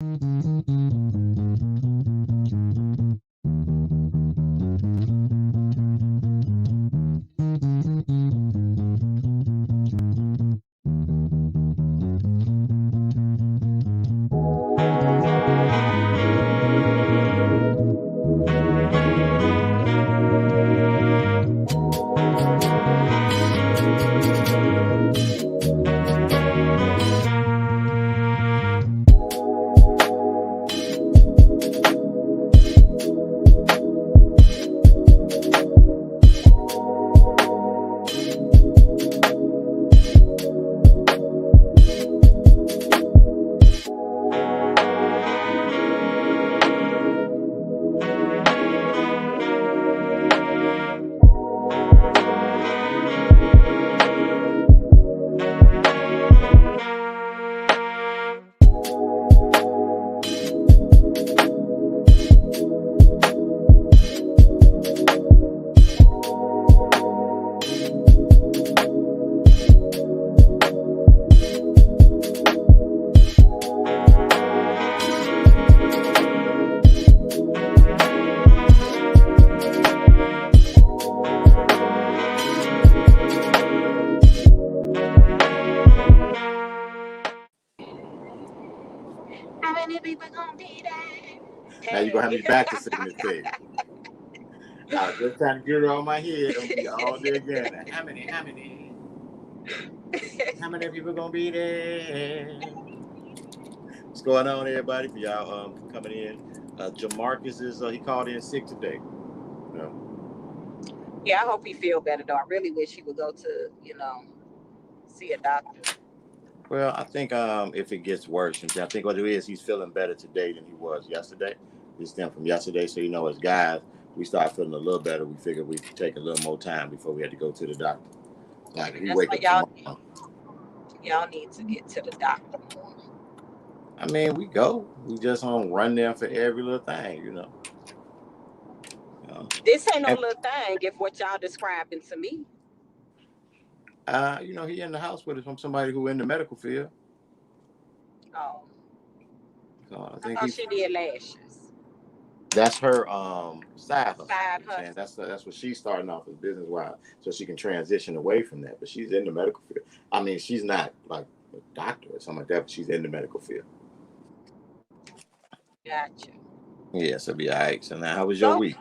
How many people gonna be there? Now you're gonna have me Hey. back to sing this thing. I was just trying to get it on my head. I'm gonna be all day again. How many people gonna be there? What's going on, everybody? For y'all coming in. Jamarcus is he called in sick today. Yeah, I hope he feel better though. I really wish he would go to, see a doctor. Well, I think if it gets worse, I think what it is, he's feeling better today than he was yesterday. This stemmed from yesterday, so as guys, we start feeling a little better. We figured we'd take a little more time before we had to go to the doctor. Like if we wake up tomorrow, y'all need to get to the doctor more. I mean, we go. We just don't run there for every little thing, This ain't no little thing if what y'all describing to me. He in the house with us from somebody who in the medical field. Oh. So I thought she did lashes. That's her side hustle. Side hustle. That's what she's starting off as business wise, so she can transition away from that. But she's in the medical field. I mean, she's not like a doctor or something like that, but she's in the medical field. Gotcha. Yes, it'll be all right. So now, how was your week?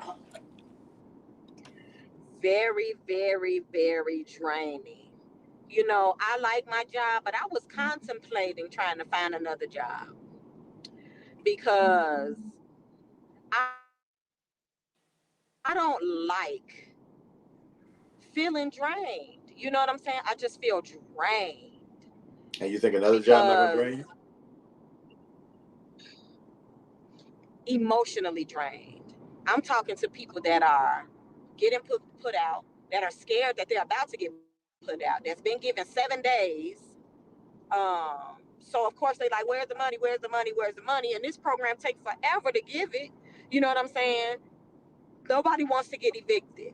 Very, very, very draining. I like my job, but I was contemplating trying to find another job because I don't like feeling drained. You know what I'm saying? I just feel drained. And you think another job not gonna drain you? Emotionally drained. I'm talking to people that are getting put out, that are scared that they're about to get put out, that's been given 7 days. So of course they like, where's the money? Where's the money? Where's the money? And this program takes forever to give it. You know what I'm saying? Nobody wants to get evicted,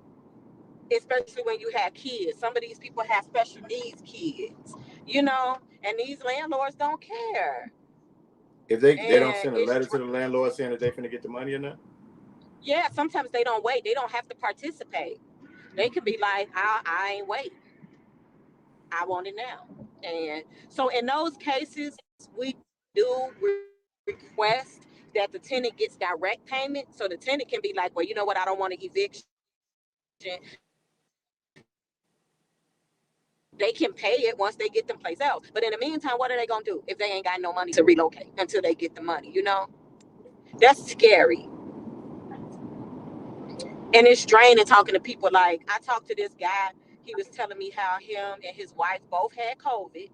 especially when you have kids. Some of these people have special needs kids, and these landlords don't care. If they don't send a letter to the landlord saying that they're finna get the money or not? Yeah, sometimes they don't wait. They don't have to participate. They could be like, I ain't waiting. I want it now. And so in those cases, we do request that the tenant gets direct payment. So the tenant can be like, well, you know what? I don't want an eviction. They can pay it once they get them place else. But in the meantime, what are they going to do if they ain't got no money to relocate until they get the money? That's scary. And it's draining talking to people. Like, I talked to this guy. He was telling me how him and his wife both had COVID.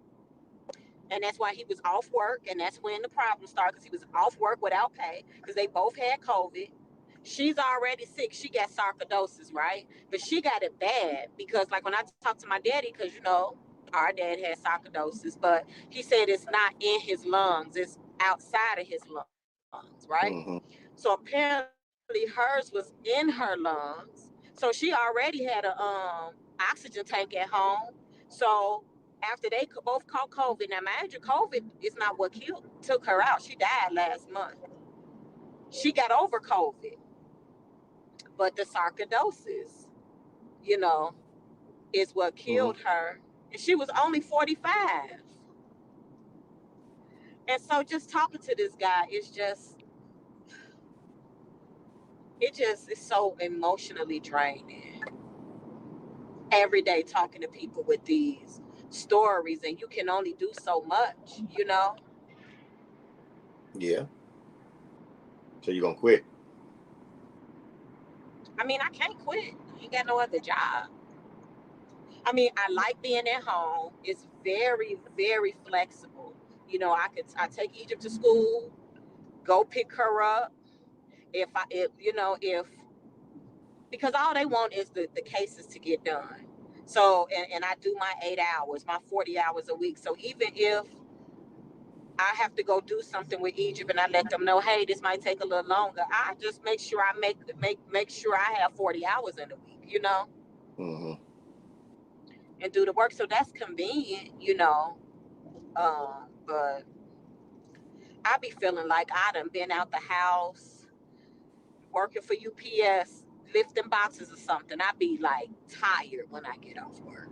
And that's why he was off work. And that's when the problem started, because he was off work without pay, because they both had COVID. She's already sick. She got sarcoidosis, right? But she got it bad because, like, when I talked to my daddy, because, our dad had sarcoidosis, but he said it's not in his lungs. It's outside of his lungs, right? Mm-hmm. So apparently hers was in her lungs. So she already had a oxygen tank at home. So after they both caught COVID. Now, mind you, COVID is not what took her out. She died last month. She got over COVID, but the sarcoidosis, you know, is what killed her. And she was only 45. And so just talking to this guy it just is so emotionally draining. Every day talking to people with these stories, and you can only do so much, you know? Yeah. So you gonna quit? I mean, I can't quit. I ain't got no other job. I mean, I like being at home. It's very, very flexible. You know, I take Egypt to school, go pick her up. If because all they want is the cases to get done. So and I do my 8 hours, my 40 hours a week. So even if I have to go do something with Egypt and I let them know, hey, this might take a little longer, I just make sure I make sure I have 40 hours in a week, you know, and do the work. So that's convenient, you know. But I be feeling like I done been out the house working for UPS, lifting boxes or something. I be like tired when I get off work.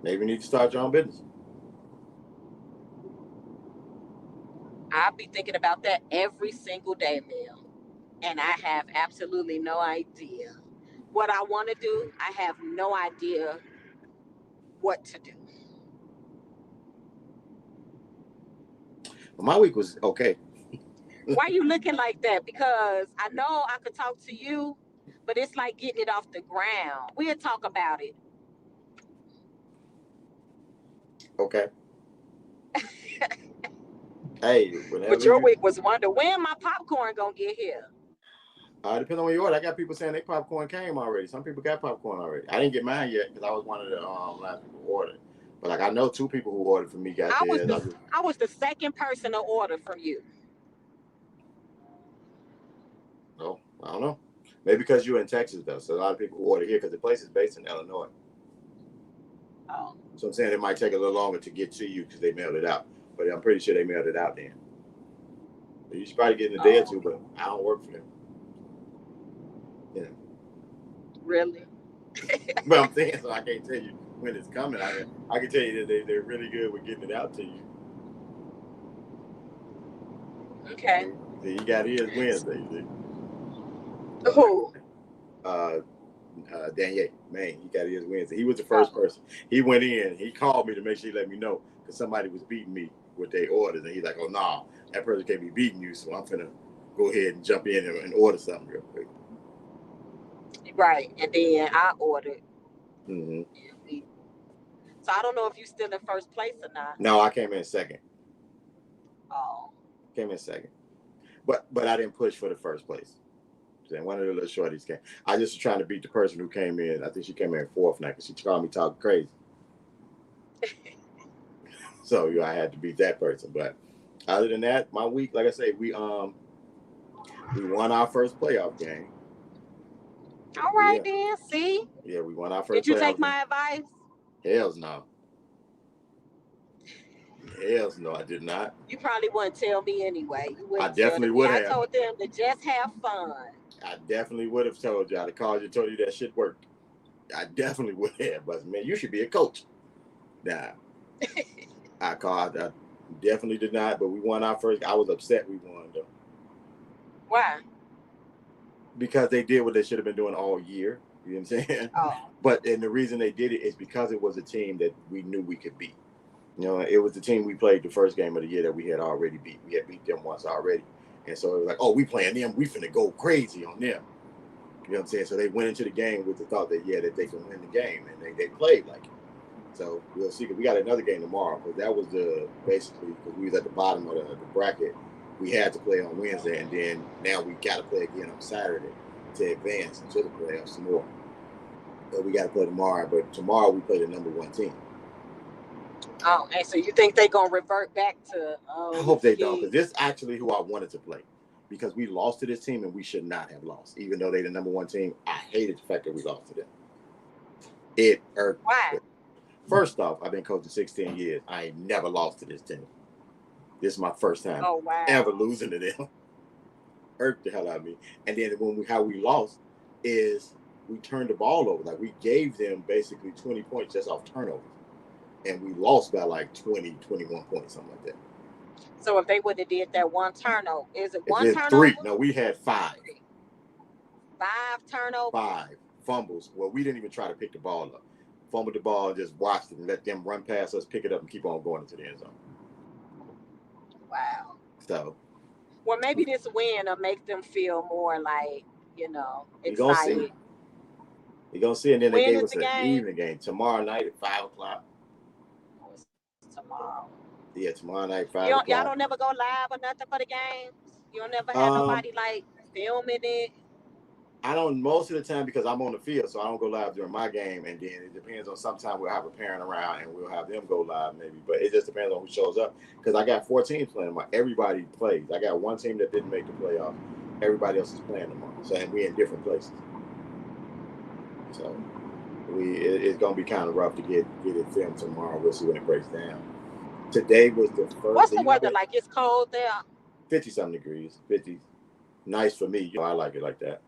Maybe you need to start your own business. I be thinking about that every single day, Mel. And I have absolutely no idea what I want to do. I have no idea what to do. Well, my week was okay. Why are you looking like that? Because I know I could talk to you, but it's like getting it off the ground. We'll talk about it. Okay. Hey, whenever But your week was wonder when my popcorn gonna get here. Depends on where you order. I got people saying their popcorn came already. Some people got popcorn already. I didn't get mine yet because I was one of the last people who ordered. But like I know 2 people who ordered from me got theirs. I was the second person to order from you. No, I don't know. Maybe because you're in Texas though, so a lot of people who order here because the place is based in Illinois. Oh. So I'm saying it might take a little longer to get to you because they mailed it out. But I'm pretty sure they mailed it out then. So you should probably get in a day or 2, but I don't work for them. Yeah. Really? But I'm saying, so I can't tell you when it's coming. I can tell you that they're really good with getting it out to you. Okay. So he got his Wednesday. Who? Daniel, man, he got his Wednesday. He was the first person. He went in. He called me to make sure he let me know because somebody was beating me with their orders, and he's like, "Oh no, that person can't be beating you." So I'm finna go ahead and jump in and order something real quick. Right, and then I ordered. Mm-hmm. So I don't know if you're still in first place or not. No, I came in second. Oh. Came in second, but I didn't push for the first place. And one of the little shorties came. I just was trying to beat the person who came in. I think she came in 4th now because she called me talking crazy. So I had to beat that person. But other than that, my week, like I say, we won our first playoff game. All right, then. See? Yeah, we won our first. Did you take my advice? Hells no. Hells no, I did not. You probably wouldn't tell me anyway. I definitely would have. I told them to just have fun. I definitely would have told you. I'd have called you and told you that shit worked. I definitely would have. But man, you should be a coach. Nah. I definitely did not, but we won our first. I was upset we won though. Why? Because they did what they should have been doing all year. You know what I'm saying? Oh. And the reason they did it is because it was a team that we knew we could beat. You know, it was the team we played the first game of the year that we had already beat. We had beat them once already. And so it was like, oh, we playing them. We finna go crazy on them. You know what I'm saying? So they went into the game with the thought that, that they can win the game. And they played like it. So we'll see. We got another game tomorrow. But that was basically, because we was at the bottom of the bracket. We had to play on Wednesday. And then now we got to play again on Saturday to advance into the playoffs some more. So we got to play tomorrow. But tomorrow we play the number 1 team. Oh, and so you think they're going to revert back to... I hope they don't, because this is actually who I wanted to play. Because we lost to this team, and we should not have lost. Even though they're the number 1 team, I hated the fact that we lost to them. It irked. Why? First off, I've been coaching 16 years. I ain't never lost to this team. This is my first time Oh wow. ever losing to them. Irked the hell out of me. And then how we lost is we turned the ball over. Like we gave them basically 20 points just off turnovers. And we lost by like 20, 21 points, something like that. So if they would have did that one turnover, is it one it's turnover? 3. No, we had 5. 5 turnovers? 5 fumbles. Well, we didn't even try to pick the ball up. Fumbled the ball, just watched it and let them run past us, pick it up, and keep on going into the end zone. Wow. So, well, maybe this win will make them feel more like, excited. You're going to see. And then when they gave us an evening game tomorrow night at 5 o'clock. Tomorrow. Yeah, tomorrow night, 5 o'clock. Y'all don't never go live or nothing for the games? You don't never have nobody like filming it? I don't most of the time because I'm on the field, so I don't go live during my game. And then it depends on, sometimes we'll have a parent around and we'll have them go live maybe. But it just depends on who shows up. Because I got 4 teams playing. Everybody plays. I got one team that didn't make the playoffs. Everybody else is playing tomorrow. So, and we're in different places. So it's going to be kind of rough to get it filmed tomorrow. We'll see when it breaks down. Today was the first. What's the weather like? It's cold there? 50-something degrees. 50. Nice for me. I like it like that.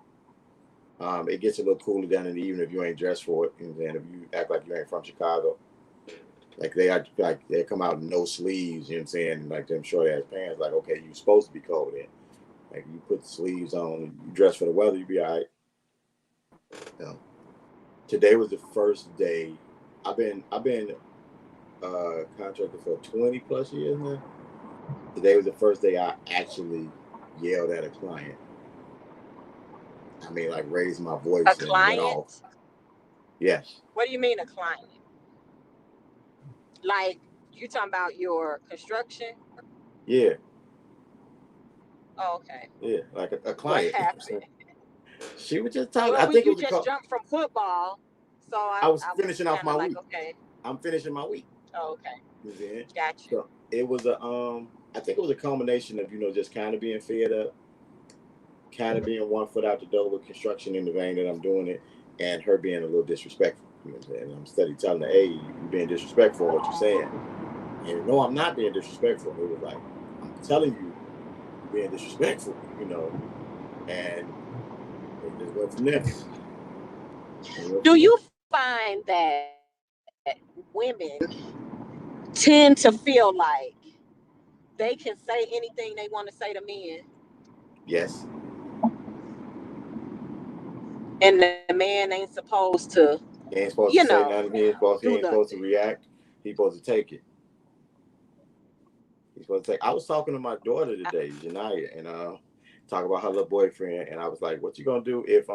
It gets a little cooler down in the evening if you ain't dressed for it, and then if you act like you ain't from Chicago, like they come out in no sleeves, you know what I'm saying, like them short ass pants. Like, okay, you supposed to be cold in. Like you put the sleeves on, you dress for the weather, you be all right. Today was the first day. I've been contracted for 20 plus years now. Today was the first day I actually yelled at a client. I mean, like raised my voice. A client? Went off. Yes. What do you mean a client? Like you talking about your construction? Yeah. Oh, okay. Yeah, like a client. What happened? She was just talking. Well, I think you just jumped from football, so I was finishing off my week. Okay. I'm finishing my week. Oh, okay. Yeah. Gotcha. So it was I think it was a combination of just kind of being fed up, kind of being one foot out the door with construction in the vein that I'm doing it, and her being a little disrespectful. You know what I'm saying? I'm steady telling her, hey, you're being disrespectful what you're saying. And no, I'm not being disrespectful. It was like, I'm telling you, you're being disrespectful, and it just went from there. Do you find that women tend to feel like they can say anything they want to say to men? Yes. And the man ain't supposed to. He ain't supposed to say nothing. He ain't supposed to react. He's supposed to take it. He's supposed to take. I was talking to my daughter today, Janaya, and talk about her little boyfriend, and I was like, "What you gonna do if?"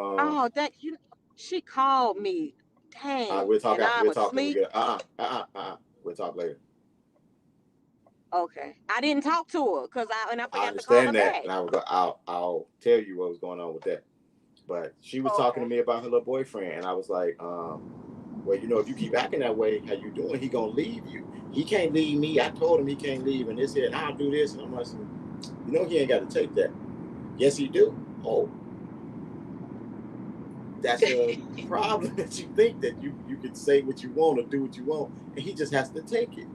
She called me. Dang. We'll talk after. We'll talk. Asleep. We'll talk later. Okay. I didn't talk to her because I forgot to call her back. I understand that, and I'll tell you what was going on with that. But she was talking to me about her little boyfriend, and I was like, well, if you keep acting that way, how you doing? He gonna leave you. He can't leave me. I told him he can't leave, and this and I'll do this, and I'm like, he ain't got to take that. Yes, he do. Oh, that's a problem that you think that you can say what you want or do what you want, and he just has to take it.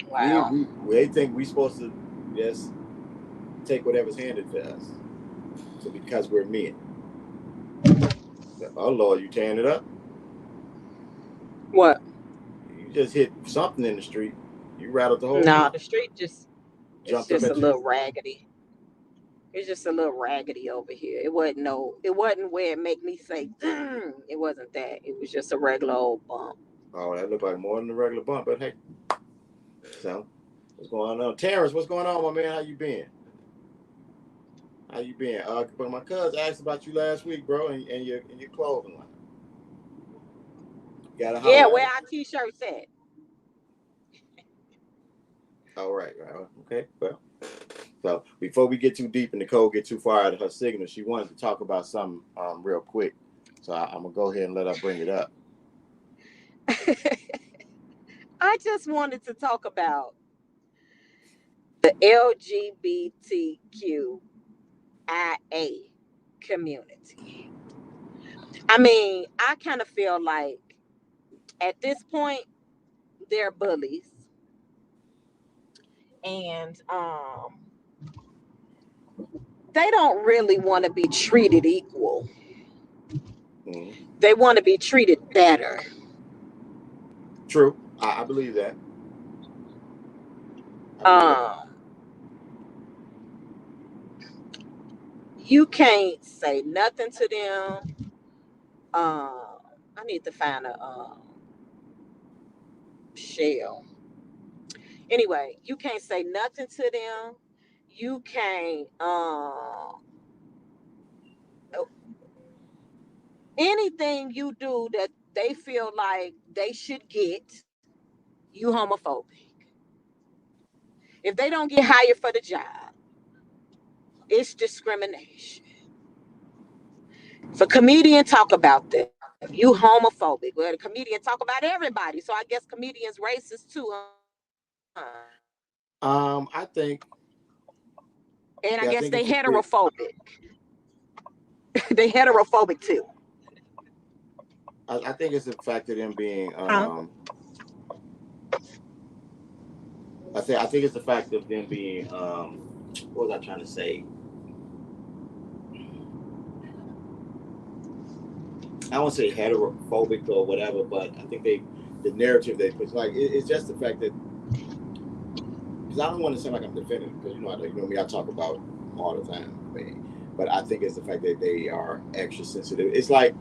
Wow. We think we're supposed to just take whatever's handed to us. So because we're men. Oh Lord, you tearing it up? What? You just hit something in the street. You rattled the whole No, the street it's jumped just a little raggedy. It's just a little raggedy over here. It wasn't where it make me say, it wasn't that. It was just a regular old bump. Oh, that looked like more than a regular bump, but hey. So, what's going on? Terrence, what's going on, my man? How you been? But my cousin asked about you last week, bro, and your clothing line. Yeah, where our t-shirts at? All right. Okay. Well, so before we get too deep and Nicole get too far out of her signal, she wanted to talk about something real quick. So I'm gonna go ahead and let her bring it up. I just wanted to talk about the LGBTQIA community. I mean, I kind of feel like At this point, they're bullies, and they don't really want to be treated equal. Mm-hmm. They want to be treated better. True. I believe that. I believe that. Um, you can't say nothing to them. I need to find a shell. Anyway, you can't say nothing to them. You can't anything you do that they feel like they should get, you homophobic. If they don't get hired for the job, it's discrimination. If a comedian talk about them, you homophobic. Well, the comedian talk about everybody, so I guess comedians racist too, huh? I think. And I Yeah, I guess think they it's a pretty. heterophobic. They heterophobic too. I think it's the fact of them being. Huh? I think it's the fact of them being. What was I trying to say? I won't say heterophobic or whatever, but I think the narrative they put, like, it's just the fact that, because I don't want to sound like I'm defending, because you know me, I talk about them all the time, but I think it's the fact that they are extra sensitive. It's like,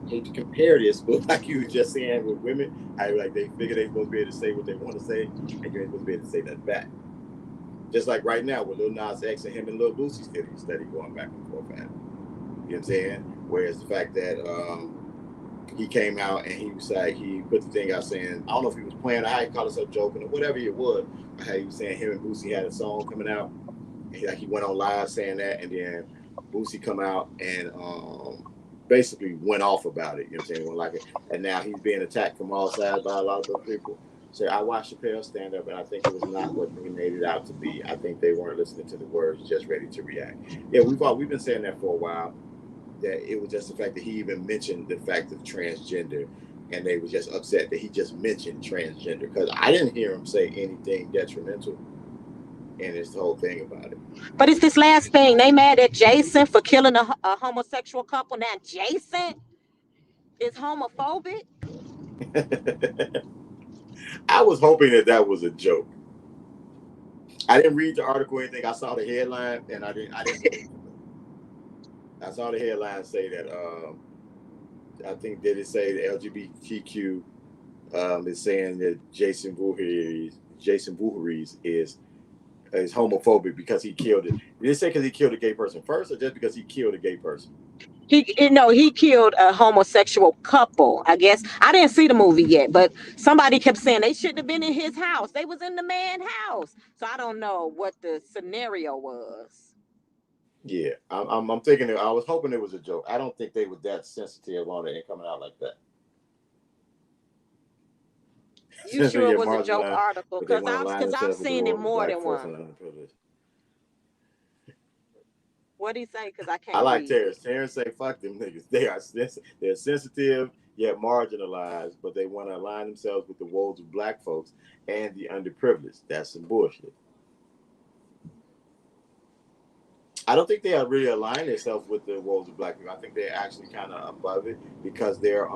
I hate to compare this, but like you were just saying with women, I like they figure they're supposed to be able to say what they want to say, and you ain't supposed to be able to say that back. Just like right now with Lil Nas X and him and Lil Boosie steady going back and forth at it. You know what I'm saying? Whereas the fact that he came out and he was like, he put the thing out saying, I don't know if he was playing or how he called himself joking or whatever it was, how he was saying him and Boosie had a song coming out. And he went on live saying that, and then Boosie come out and basically went off about it. You know what I'm saying? Like it. And now he's being attacked from all sides by a lot of those people. So I watched Chappelle stand up, and I think it was not what they made it out to be. I think they weren't listening to the words, just ready to react. Yeah, we've been saying that for a while. That it was just the fact that he even mentioned the fact of transgender, and they were just upset that he just mentioned transgender, because I didn't hear him say anything detrimental in this whole thing about it. But it's this last thing. They mad at Jason for killing a homosexual couple. Now Jason is homophobic. I was hoping that was a joke. I didn't read the article or anything. I saw the headline, and I didn't believe it. I saw the headline say that. I think did it say the LGBTQ is saying that Jason Voorhees is homophobic because he killed it. Did it say because he killed a gay person first, or just because he killed a gay person? He killed a homosexual couple. I guess I didn't see the movie yet, but somebody kept saying they shouldn't have been in his house. They was in the man's house, so I don't know what the scenario was. Yeah, I'm thinking. I was hoping it was a joke. I don't think they were that sensitive on it and coming out like that. You sure Yeah, it was a joke marginalized, article? but they want to align Cause I've themselves with the seen it world of more black than folks one. and underprivileged. What did he say? Cause I I can't like read. Terrence. Terrence say, "Fuck them niggas. They're sensitive yet marginalized, but they want to align themselves with the woes of black folks and the underprivileged. That's some bullshit." I don't think they are really align themselves with the woes of black people. I think they're actually kind of above it because their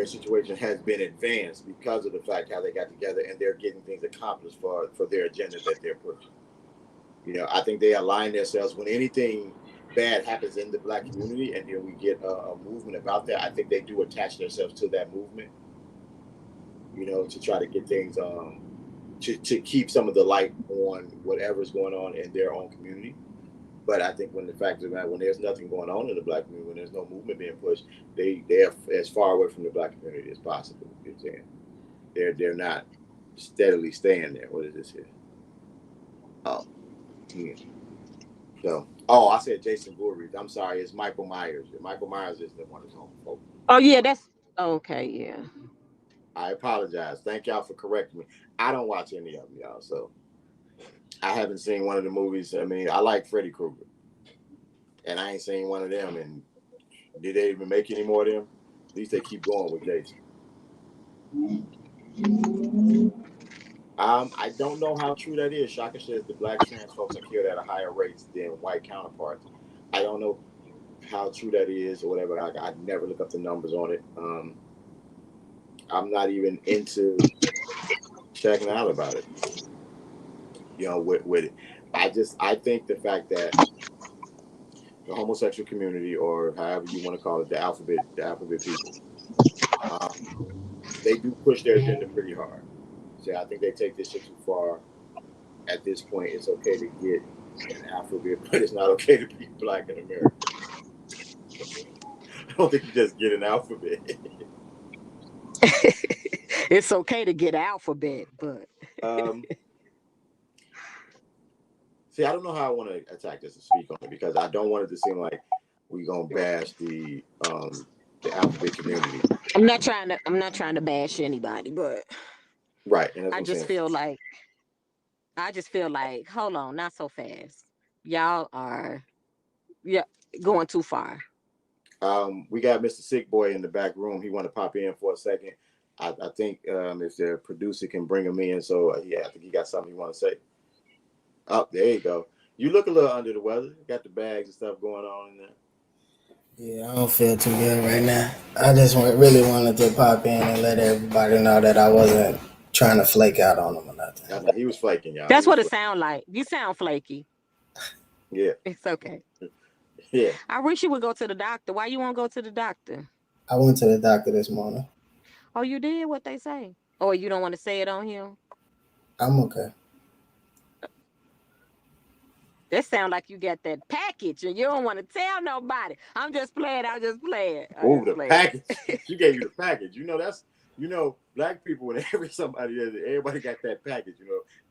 situation has been advanced because of the fact how they got together and they're getting things accomplished for their agenda that they're pushing. I think they align themselves when anything bad happens in the black community, and then we get a movement about that. I think they do attach themselves to that movement, to try to get things to keep some of the light on whatever's going on in their own community. But I think when the fact of the matter, when there's nothing going on in the black community, when there's no movement being pushed, they're as far away from the black community as possible. You're saying they're not steadily staying there. What is this here? Oh, yeah. So, I said Jason Voorhees. I'm sorry, it's Michael Myers. Michael Myers is the one who's homophobic. Oh yeah, that's okay. Yeah. I apologize. Thank y'all for correcting me. I don't watch any of them, y'all. So I haven't seen one of the movies. I mean, I like Freddy Krueger, and I ain't seen one of them in Did they even make any more of them? At least they keep going with Jason. I don't know how true that is. Shaka says the black trans folks are killed at a higher rate than white counterparts. I don't know how true that is or whatever. I never look up the numbers on it. I'm not even into checking out about it. With it. I think the fact that the homosexual community, or however you want to call it, the alphabet people, they do push their agenda pretty hard. So I think they take this shit too far. At this point, it's okay to get an alphabet, but it's not okay to be black in America. I don't think you just get an alphabet. It's okay to get alphabet, but see, I don't know how I want to attack this and speak on it because I don't want it to seem like we're gonna bash the alphabet community. I'm not trying to bash anybody, but right. And that's I what just feel like hold on, not so fast. Y'all are going too far. We got Mr. Sick Boy in the back room. He want to pop in for a second. I think if the producer can bring him in. So I think he got something he want to say. Oh, there you go. You look a little under the weather. You got the bags and stuff going on in there. Yeah, I don't feel too good right now. I just really wanted to pop in and let everybody know that I wasn't trying to flake out on them or nothing. I know, he was flaking, y'all. That's what it sounds like. You sound flaky. Yeah. It's okay. Yeah. I wish you would go to the doctor. Why you won't go to the doctor? I went to the doctor this morning. Oh, you did? What they say? Or you don't want to say it on here? I'm okay. That sound like you got that package and you don't want to tell nobody. I'm just playing. Oh, the package. She gave you the package. Black people, when everybody got that package,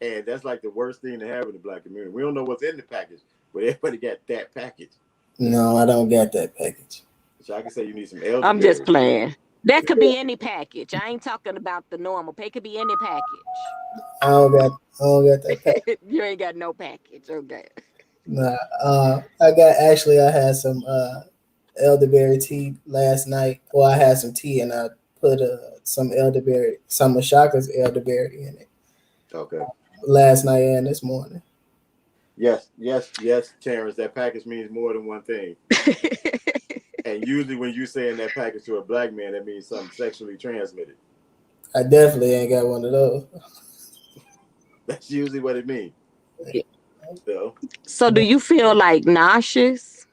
and that's like the worst thing to have in the black community. We don't know what's in the package, but everybody got that package. No, I don't got that package. So I can say you need some elderberry. I'm just playing. That could be any package. I ain't talking about the normal. It could be any package. I don't got that package. You ain't got no package. Okay. Nah, I had some elderberry tea last night. Well, I had some tea and I put some of Shaka's elderberry in it. Okay. Last night and this morning. Yes, Terrence, that package means more than one thing. And usually when you saying that package to a black man, that means something sexually transmitted. I definitely ain't got one of those. That's usually what it means. So do you feel like nauseous?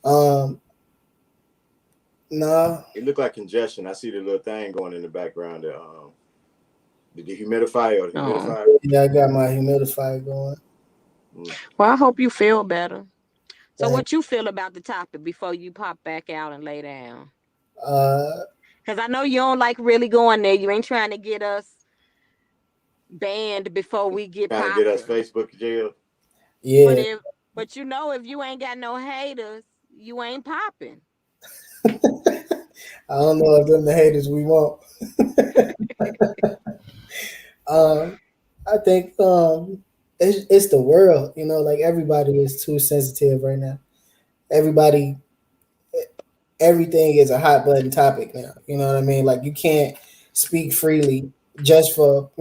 No. It looked like congestion. I see the little thing going in the background. The dehumidifier or the humidifier. Yeah, I got my humidifier going. Well, I hope you feel better. So what you feel about the topic before you pop back out and lay down? Because I know you don't like really going there. You ain't trying to get us banned before we get trying to get us Facebook jail. Yeah. But if you ain't got no haters, you ain't popping. I don't know if them the haters we want. I think it's the world, like everybody is too sensitive right now. Everything is a hot button topic now. You know what I mean? Like you can't speak freely just for,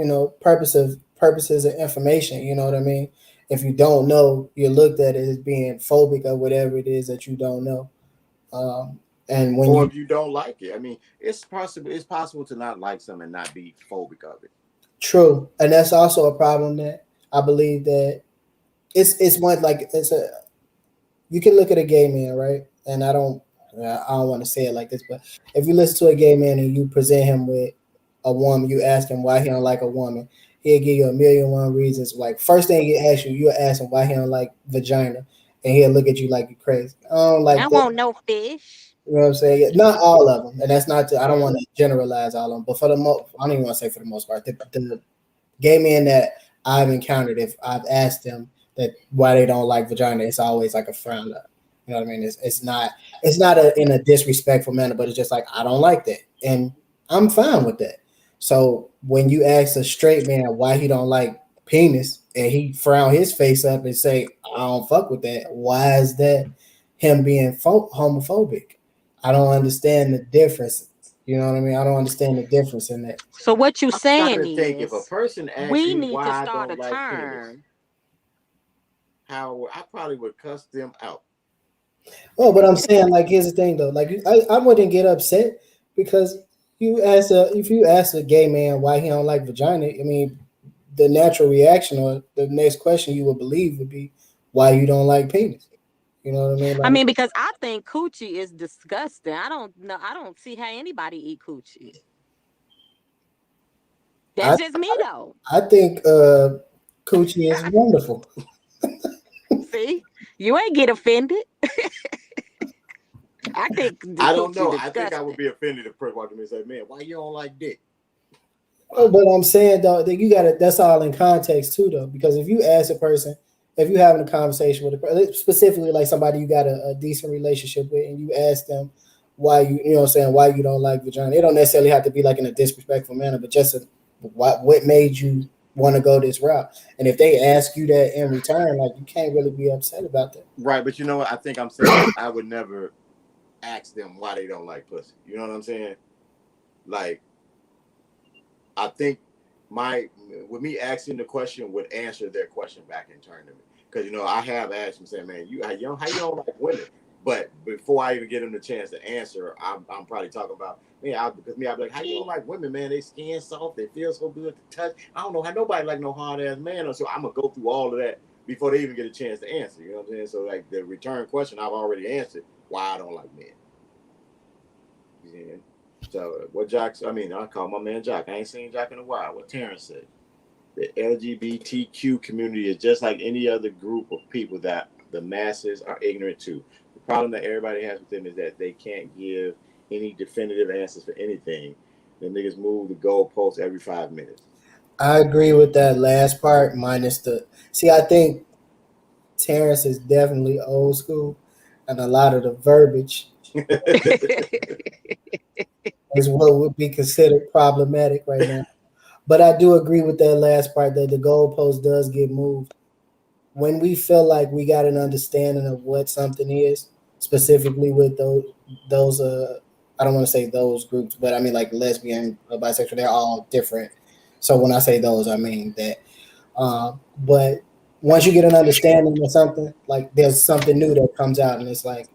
purposes of information. You know what I mean? If you don't know, you're looked at as being phobic of whatever it is that you don't know. And if you don't like it, I mean, it's possible to not like something and not be phobic of it. True, and that's also a problem that I believe that it's one you can look at a gay man, right? And I don't want to say it like this, but if you listen to a gay man and you present him with a woman, you ask him why he don't like a woman, he'll give you a million and one reasons. Like first thing he asks you'll ask him why he don't like vagina, and he'll look at you like you're crazy. I want no fish. You know what I'm saying? Not all of them, and that's not. I don't want to generalize all of them, but for the most, I don't even want to say for the most part. The gay men that I've encountered, if I've asked them that why they don't like vagina, it's always like a frown up. You know what I mean? It's not in a disrespectful manner, but it's just like I don't like that, and I'm fine with that. So when you ask a straight man why he don't like penis, and he frown his face up and say I don't fuck with that, why is that him being homophobic? I don't understand the difference. You know what I mean? I don't understand the difference in that. So what you I'm trying saying to think if a is person asks we me need to why I start don't a like penis, term. how I probably would cuss them out. Oh, but I'm saying like here's the thing though. Like I wouldn't get upset because if you ask a gay man why he don't like vagina, I mean the natural reaction or the next question you would believe would be why you don't like penis. You know what I mean? I Like mean, because I think coochie is disgusting. I don't know. I don't see how anybody eat coochie. I That's just me though. I think coochie is wonderful. See, you ain't get offended. I think the I don't coochie know. I think I would disgusting. be offended if a person walked to me and said, "Man, why you don't like dick?" Oh, Why? but I'm saying though that you got to. That's all in context too, though. Because if you ask a person, if you having a conversation with a person, specifically like somebody you got a decent relationship with, and you ask them why you know what I'm saying why you don't like vagina, it don't necessarily have to be like in a disrespectful manner, but just what made you want to go this route. And if they ask you that in return, like you can't really be upset about that. Right, but you know what? I think I'm saying I would never ask them why they don't like pussy. You know what I'm saying? Like, I think my with me asking the question would answer their question back in turn to me. Because I have asked them saying, "Man, how you don't like women?" But before I even get them the chance to answer, I'm probably talking about because I'd be like, "How you don't like women, man? They skin soft, they feel so good to touch. I don't know how nobody like no hard ass man." So I'm gonna go through all of that before they even get a chance to answer. You know what I'm saying? So like the return question, I've already answered why I don't like men. Yeah. So what Jock? I mean, I call my man Jock. I ain't seen Jock in a while. What Terrence said: the LGBTQ community is just like any other group of people that the masses are ignorant to. The problem that everybody has with them is that they can't give any definitive answers for anything. The niggas move the goalposts every 5 minutes. I agree with that last part, minus the. See, I think Terrence is definitely old school, and a lot of the verbiage is what would be considered problematic right now. But I do agree with that last part that the goalpost does get moved when we feel like we got an understanding of what something is, specifically with those I don't want to say those groups, but I mean like lesbian, bisexual, they're all different. So when I say those, I mean that. But once you get an understanding of something, like there's something new that comes out, and it's like,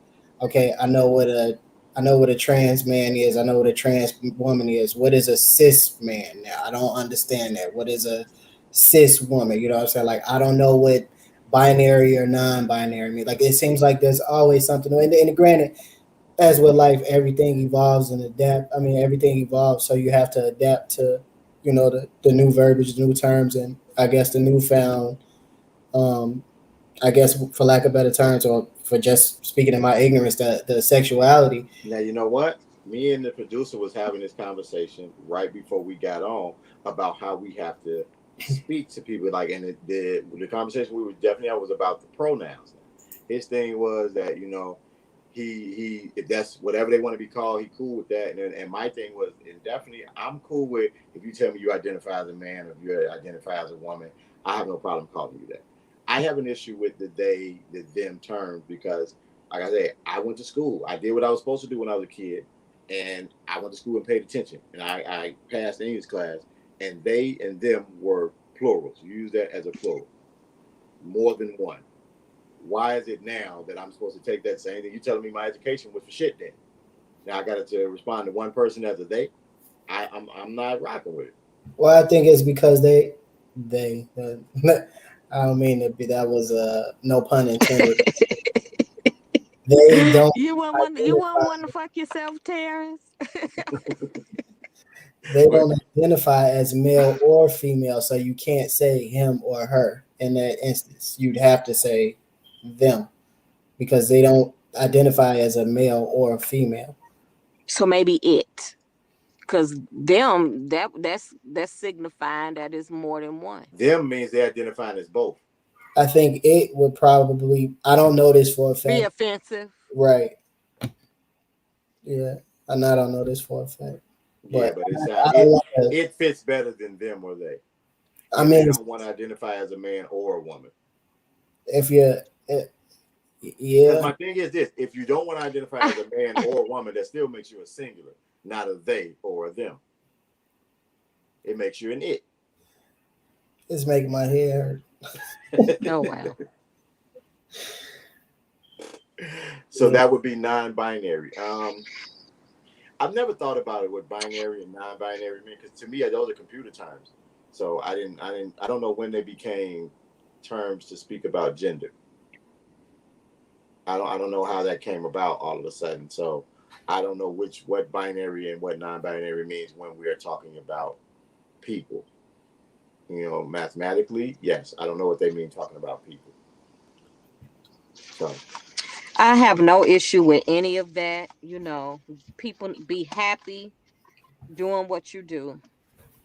okay, I know what a trans man is. I know what a trans woman is. What is a cis man? Now I don't understand that. What is a cis woman? You know what I'm saying? Like I don't know what binary or non-binary mean. Like it seems like there's always something. And granted, as with life, everything evolves and adapt. I mean, everything evolves, so you have to adapt to, the new verbiage, the new terms, and I guess the newfound, um, I guess for lack of better terms, or for just speaking in my ignorance, the sexuality. Now you know what? Me and the producer was having this conversation right before we got on about how we have to speak to people. Like, and the conversation we were definitely had was about the pronouns. His thing was that he if that's whatever they want to be called, he cool with that. And my thing was, and definitely I'm cool with if you tell me you identify as a man or if you identify as a woman, I have no problem calling you that. I have an issue with the them terms because like I said, I went to school. I did what I was supposed to do when I was a kid, and I went to school and paid attention. And I passed the English class, and they and them were plurals. You use that as a plural, more than one. Why is it now that I'm supposed to take that same thing? You telling me my education was for shit then? Now I got to respond to one person as a they. I'm not rocking with it. Well, I think it's because they I don't mean to be that was no pun intended. They don't You wouldn't identify. want to fuck yourself, Terrence. They But don't identify as male or female, so you can't say him or her in that instance. You'd have to say them because they don't identify as a male or a female. So maybe it, because them that's signifying that it's more than one. them means they identifying as both. I think it would probably. I don't know this for a Be fact. offensive. Right? Yeah, I don't know this for a fact, Yeah, but but it's I don't it want to. it fits better than them or they I if they mean, don't want to identify as a man or a woman. if you Yeah. Because my thing is this: if you don't want to identify as a man or a woman, that still makes you a singular, not a they or a them. It makes you an it. It's making my hair Oh wow. So that would be non-binary. I've never thought about it what binary and non-binary mean, because to me those are computer terms. So I don't know when they became terms to speak about gender. I don't know how that came about all of a sudden. So I don't know what binary and what non-binary means when we are talking about people. Mathematically, yes. I don't know what they mean talking about people. So I have no issue with any of that. People be happy doing what you do.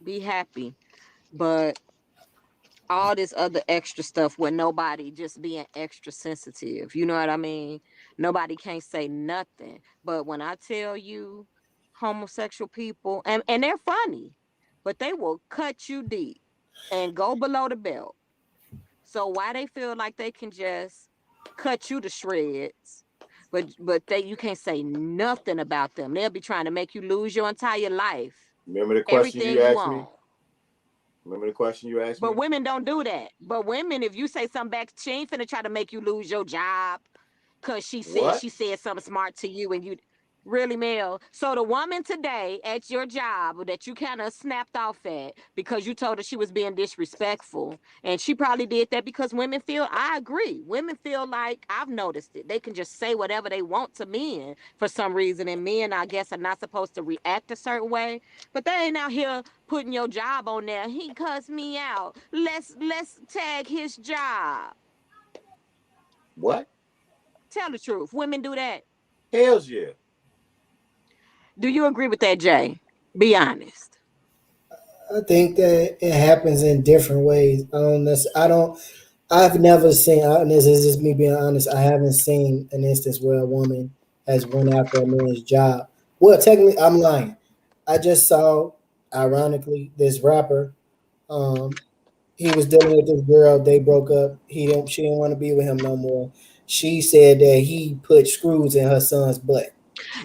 Be happy. But all this other extra stuff where nobody just being extra sensitive. You know what I mean? Nobody can't say nothing. But when I tell you homosexual people, and they're funny, but they will cut you deep and go below the belt. So why they feel like they can just cut you to shreds, but you can't say nothing about them. They'll be trying to make you lose your entire life, remember the question everything you you asked me? own. Remember the question you asked But me? women don't do that. But women, if you say something back, she ain't finna try to make you lose your job because What? she said something smart to you and you really, Mel. So the woman today at your job that you kind of snapped off at because you told her she was being disrespectful, and she probably did that because women feel, I agree, women feel like, I've noticed it, they can just say whatever they want to men for some reason, and men, I guess, are not supposed to react a certain way, but they ain't out here putting your job on there. He cussed me out. Let's tag his job. What? Tell the truth. Women do that. Hell's yeah. Do you agree with that, Jay? Be honest. I think that it happens in different ways. I don't. I've never seen. And this is just me being honest. I haven't seen an instance where a woman has went after a man's job. Well, technically, I'm lying. I just saw, ironically, this rapper. Um, he was dealing with this girl. They broke up. She didn't want to be with him no more. She said that he put screws in her son's butt.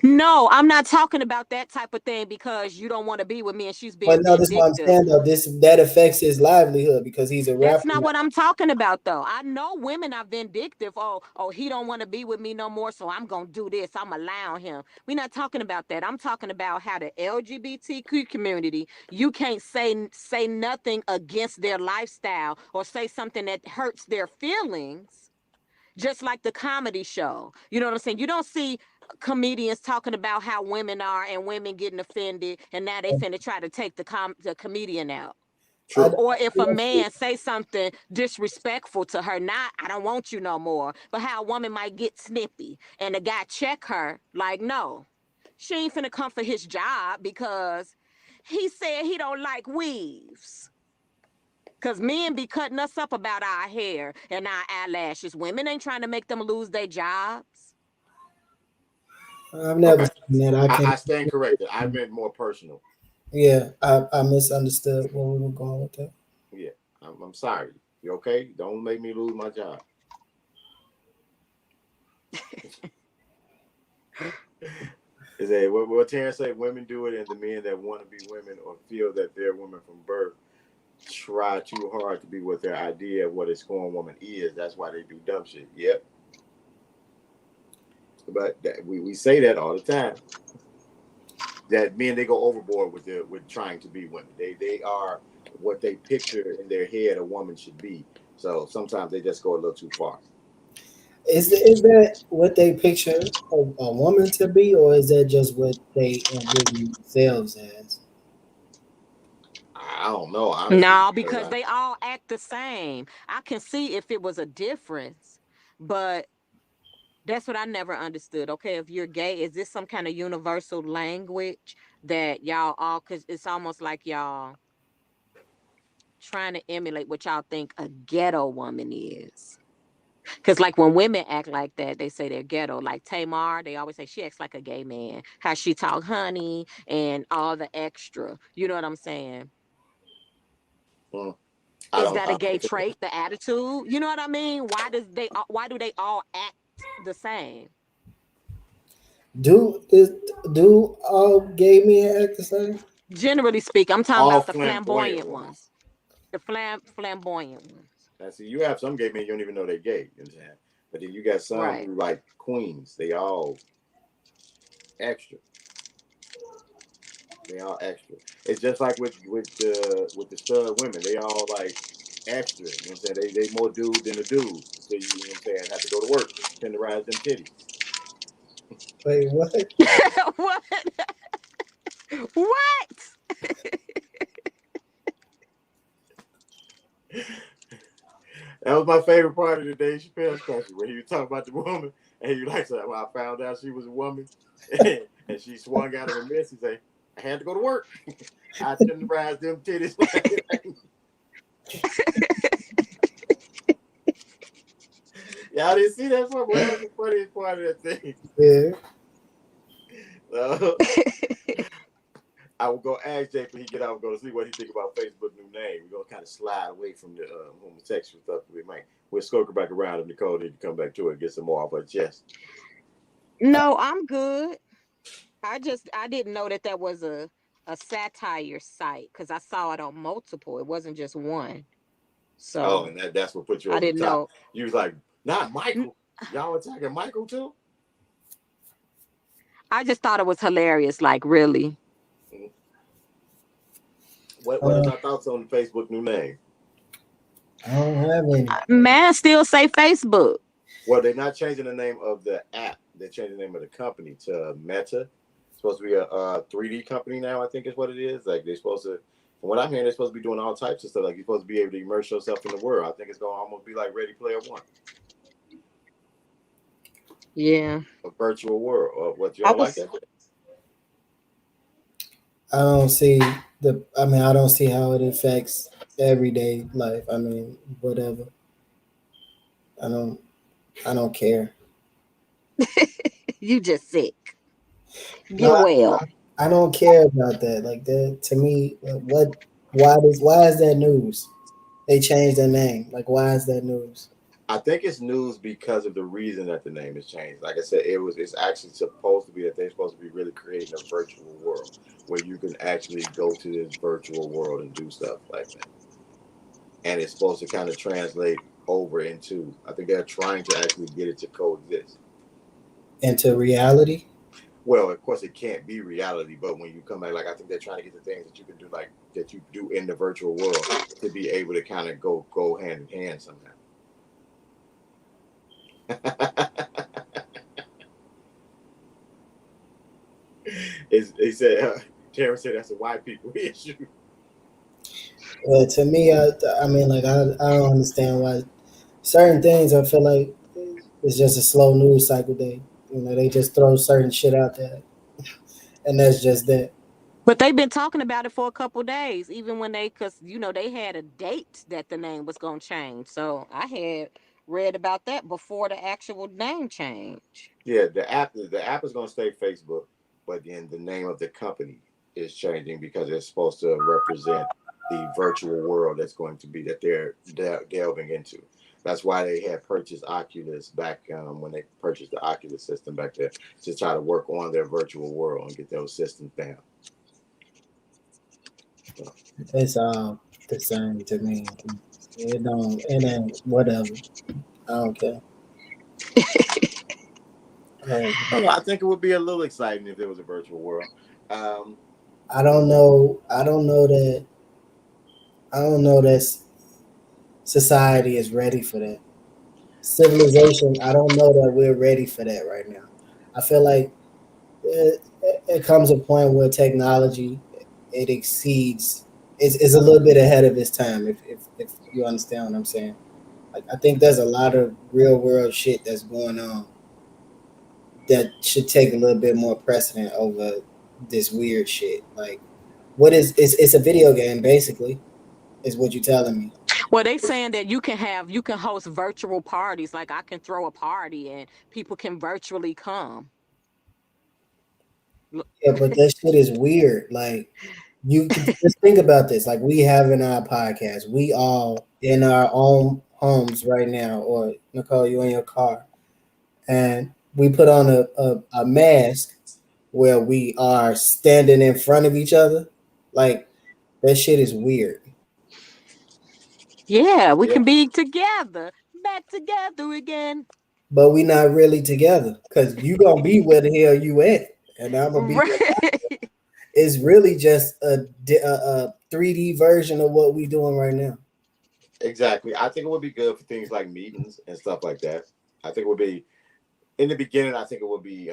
No, I'm not talking about that type of thing because you don't want to be with me and she's But being no, this is what I'm vindictive. saying though. That affects his livelihood because he's a That's rapper not now. what I'm talking about though. I know women are vindictive. Oh, he don't want to be with me no more, so I'm gonna do this. I'm allowing him. We're not talking about that. I'm talking about how the LGBTQ community, you can't say nothing against their lifestyle or say something that hurts their feelings, just like the comedy show. You know what I'm saying? You don't see comedians talking about how women are and women getting offended, and now they finna try to take the comedian out. I, True. Or if a man say something disrespectful to her, not I don't want you no more, but how a woman might get snippy and the guy check her like, no, she ain't finna come for his job because he said he don't like weaves. Cause men be cutting us up about our hair and our eyelashes. Women ain't trying to make them lose their jobs. I've never Okay. seen that. I can. I stand corrected. I meant more personal. Yeah, I misunderstood where we were going with that. Yeah. I'm sorry. You okay? Don't make me lose my job. Is that what Terrence say? Women do it, and the men that want to be women or feel that they're women from birth try too hard to be what their idea of what a scorn woman is. That's why they do dumb shit. Yep. But we say that all the time. That men, they go overboard with trying to be women. They are what they picture in their head a woman should be. So sometimes they just go a little too far. Is that what they picture a woman to be, or is that just what they envision themselves as? I don't know, honestly. No, because they all act the same. I can see if it was a difference, but that's what I never understood. Okay, if you're gay, is this some kind of universal language that y'all all, because it's almost like y'all trying to emulate what y'all think a ghetto woman is. Because, like, when women act like that, they say they're ghetto. Like Tamar, they always say she acts like a gay man. How she talk honey and all the extra. You know what I'm saying? Hmm, I Is don't. that a gay trait? The attitude? You know what I mean? Why do they all act the same. Do all gay men act the same? Generally speaking, I'm talking All about the flamboyant flamboyant ones. ones. The flamboyant ones. Now, see, you have some gay men you don't even know they're gay. You understand? But then you got some Right. who like queens. They all extra. They all extra. It's just like with the stud women. They all like extra. You know what I'm saying? They more dude than a dude. So you know what I'm saying? Have to go to work, tenderize them titties. Wait, what? What? What? That was my favorite part of the Dave Chappelle special when he was talking about the woman and he was like, so when I found out she was a woman and she swung out of a mess, he said, I had to go to work. I tenderized them titties. Y'all didn't see that part? Well, that was the funniest part of that thing. Yeah. I will go ask Jake when he get out and go to sleep what he think about Facebook new name. We're gonna kind of slide away from the homosexual stuff. We'll circle back around if Nicole need to come back to it and get some more off her chest. No, I'm good. I didn't know that was a satire site because I saw it on multiple. It wasn't just one. So And that's what put you I over the didn't top. know. You was like, not Michael. Y'all attacking Michael too? I just thought it was hilarious. Like, really. What is our thoughts on the Facebook new name? I don't have any. Man, still say Facebook. Well, they're not changing the name of the app. They're changing the name of the company to Meta. It's supposed to be a 3D company now, I think is what it is. Like they're supposed to, from what I'm hearing, they're supposed to be doing all types of stuff. Like you're supposed to be able to immerse yourself in the world. I think it's going to almost be like Ready Player One. Yeah. A virtual world. What y'all like that? I don't see I don't see how it affects everyday life. I mean, whatever. I don't care. You just sick. Get No, well. I don't care about that. Like that to me, why is that news? They changed their name. Like why is that news? I think it's news because of the reason that the name is changed. Like I said, it's actually supposed to be that they're supposed to be really creating a virtual world where you can actually go to this virtual world and do stuff like that. And it's supposed to kind of translate over into, I think they're trying to actually get it to coexist. Into reality? Well, of course it can't be reality, but when you come back, like I think they're trying to get the things that you can do, like that you do in the virtual world to be able to kind of go hand in hand somehow. He said, Karen said that's a white people issue. Well, to me, I mean, like I don't understand why certain things. I feel like it's just a slow news cycle. They just throw certain shit out there, and that's just that. But they've been talking about it for a couple days, even when because they had a date that the name was gonna change. So I had read about that before the actual name change. Yeah, the app is gonna stay Facebook, but then the name of the company is changing because it's supposed to represent the virtual world that's going to be that they're delving into. That's why they had purchased Oculus back when they purchased the Oculus system back there to try to work on their virtual world and get those systems down. It's all the same to me. It ain't whatever. I don't care. I think it would be a little exciting if there was a virtual world. I don't know that society is ready for that. Civilization, I don't know that we're ready for that right now. I feel like it comes a point where technology it exceeds is a little bit ahead of its time. If you understand what I'm saying, like I think there's a lot of real world shit that's going on that should take a little bit more precedent over this weird shit. Like, what is it's a video game basically, is what you're telling me. Well, they saying that you can host virtual parties. Like I can throw a party and people can virtually come. Yeah, but that shit is weird. Like, you can just think about this. Like, we have in our podcast, we all in our own homes right now, or Nicole, you in your car, and we put on a mask where we are standing in front of each other. Like that shit is weird. Yeah, we Yeah, can be together, back together again. But we not really together because you gonna be where the hell you at, and I'm gonna be. Right. It's really just a 3D version of what we doing right now. exactly. I think it would be good for things like meetings and stuff like that. I think it would be in the beginning. I think it would be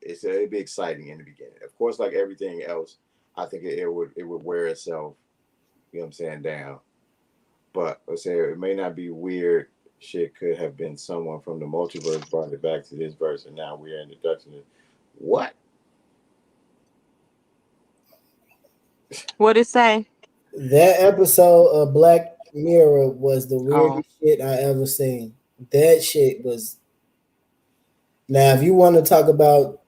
it'd be exciting in the beginning. Of course, like everything else, I think it would wear itself. You know what I'm saying, down. But let's say it may not be weird. Shit could have been someone from the multiverse brought it back to this verse, and now we're in the Dutch. What? What it say? That episode of Black Mirror was the Oh, weirdest shit I ever seen. That shit was. Now, if you want to talk about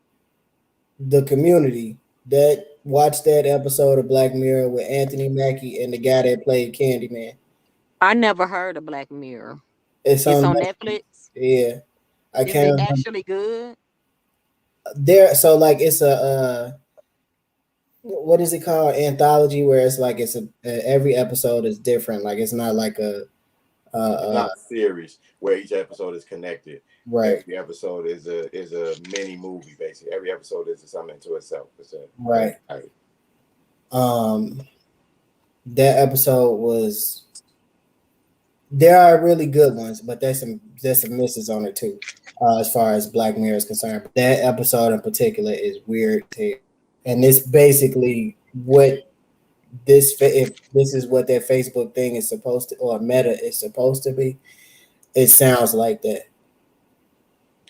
the community, that watch that episode of Black Mirror with Anthony Mackie and the guy that played Candyman. I never heard of Black Mirror. It's It's on on Netflix. Netflix. Yeah, I Is it can't remember actually good? there. So like, it's a what is it called? Anthology, where it's like it's a every episode is different. Like it's not like a It's not a series where each episode is connected. right, Every episode is a mini movie, basically. Every episode is something to itself. It's a right. right. Um, that episode was. There are really good ones, but there's some misses on it too, as far as Black Mirror is concerned. But that episode in particular is weird, and it's basically what if this is what that Facebook thing is supposed to, or Meta is supposed to be. It sounds like that.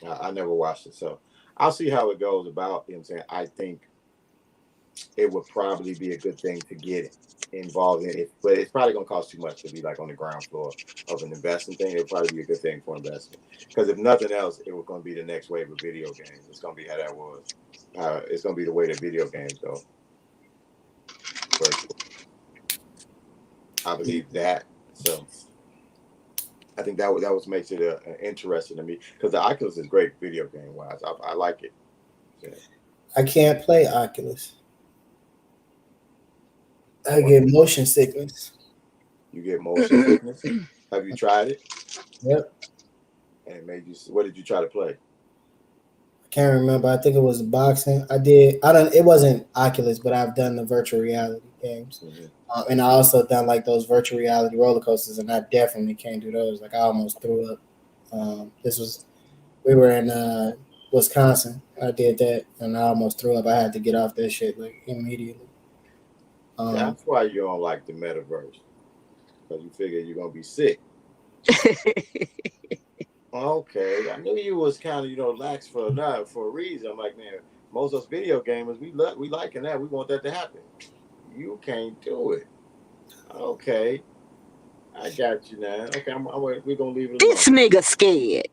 I never watched it, so I'll see how it goes. About, you know what I'm saying. I think it would probably be a good thing to get involved in it, but it's probably gonna cost too much to be like on the ground floor of an investing thing. It'll probably be a good thing for investment because if nothing else, it was gonna be the next wave of video games. It's gonna be how that was. It's gonna be the way that video games go. First, I believe that. So I think that was makes it interesting to me because the Oculus is great video game wise. I like it. Yeah. I can't play Oculus. I What? get motion sickness. You get motion sickness? Have you tried it? Yep. And it made you. What did you try to play? I can't remember. I think it was boxing. I did. I don't. It wasn't Oculus, but I've done the virtual reality games, Mm-hmm. and I also done like those virtual reality roller coasters, and I definitely can't do those. Like I almost threw up. We were in Wisconsin. I did that, and I almost threw up. I had to get off that shit like immediately. That's why you don't like the metaverse because you figure you're gonna be sick. Okay, I knew you was kind of lax for a reason. I'm like, man, most of us video gamers we liking that. We want that to happen. You can't do it. Okay, I got you now. Okay, we're gonna leave it alone. This nigga scared.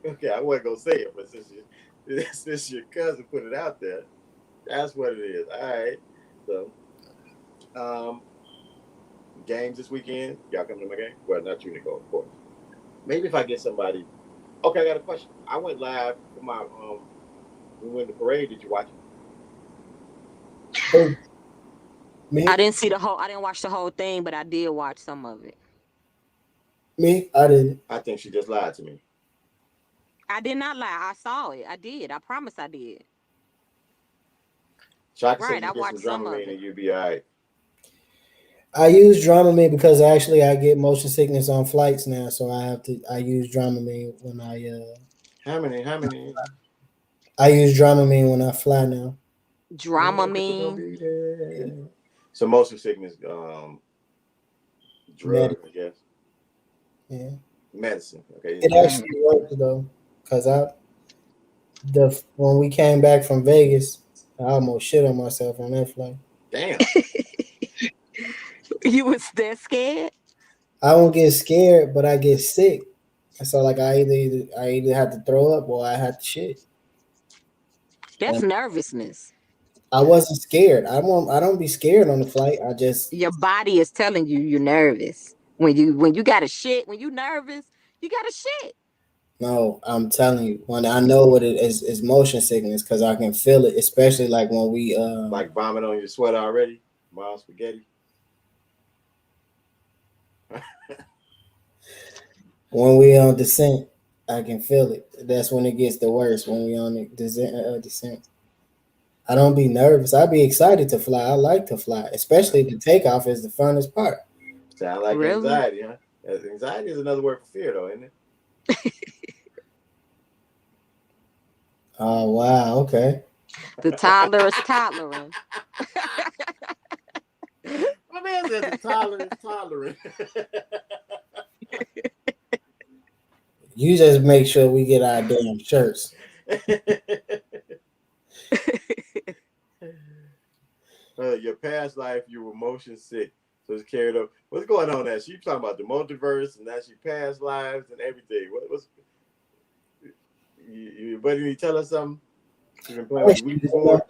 Okay, I wasn't gonna say it, but since your cousin put it out there, that's what it is. All right. So, games this weekend. Y'all coming to my game? Well, not you, Nicole, of course. Maybe if I get somebody. Okay, I got a question. I went live for my we went to the parade. Did you watch it? Me, I didn't watch the whole thing, but I did watch some of it. I didn't. I think she just lied to me. I did not lie. I saw it. I did. I promise I did. So I can Right, say I you get watched some some of Dramamine it. and you'll be all right. I use Dramamine because actually I get motion sickness on flights now, so I use Dramamine when How many? I use Dramamine when I fly now. Dramamine. So motion sickness, drug, I guess. Yeah. Medicine. Okay. It actually works though, because when we came back from Vegas, I almost shit on myself on that flight. Damn. You was that scared? I don't get scared, but I get sick. So like I either have to throw up or I have to shit. That's nervousness. I wasn't scared. I don't be scared on the flight. I just Your body is telling you you're nervous. When you got a shit, when you nervous, you got a shit. no. I'm telling you, when I know what it is motion sickness because I can feel it, especially like when we Like vomit on your sweater already, mild spaghetti. when we on descent. I can feel it. That's when it gets the worst. When we on the descent. I don't be nervous. I be excited to fly. I like to fly, especially the takeoff is the funnest part. Sound like Really? anxiety, huh? Anxiety is another word for fear, though, isn't it? Oh wow, okay. The toddler is toddlering. My man said the tolerance, tolerant. You just make sure we get our damn shirts. Your past life, you were motion sick, so it's carried up. What's going on there? She talking about the multiverse, and that's your past lives and everything. What's you buddy? You tell us something? You been playing with the Ouija board?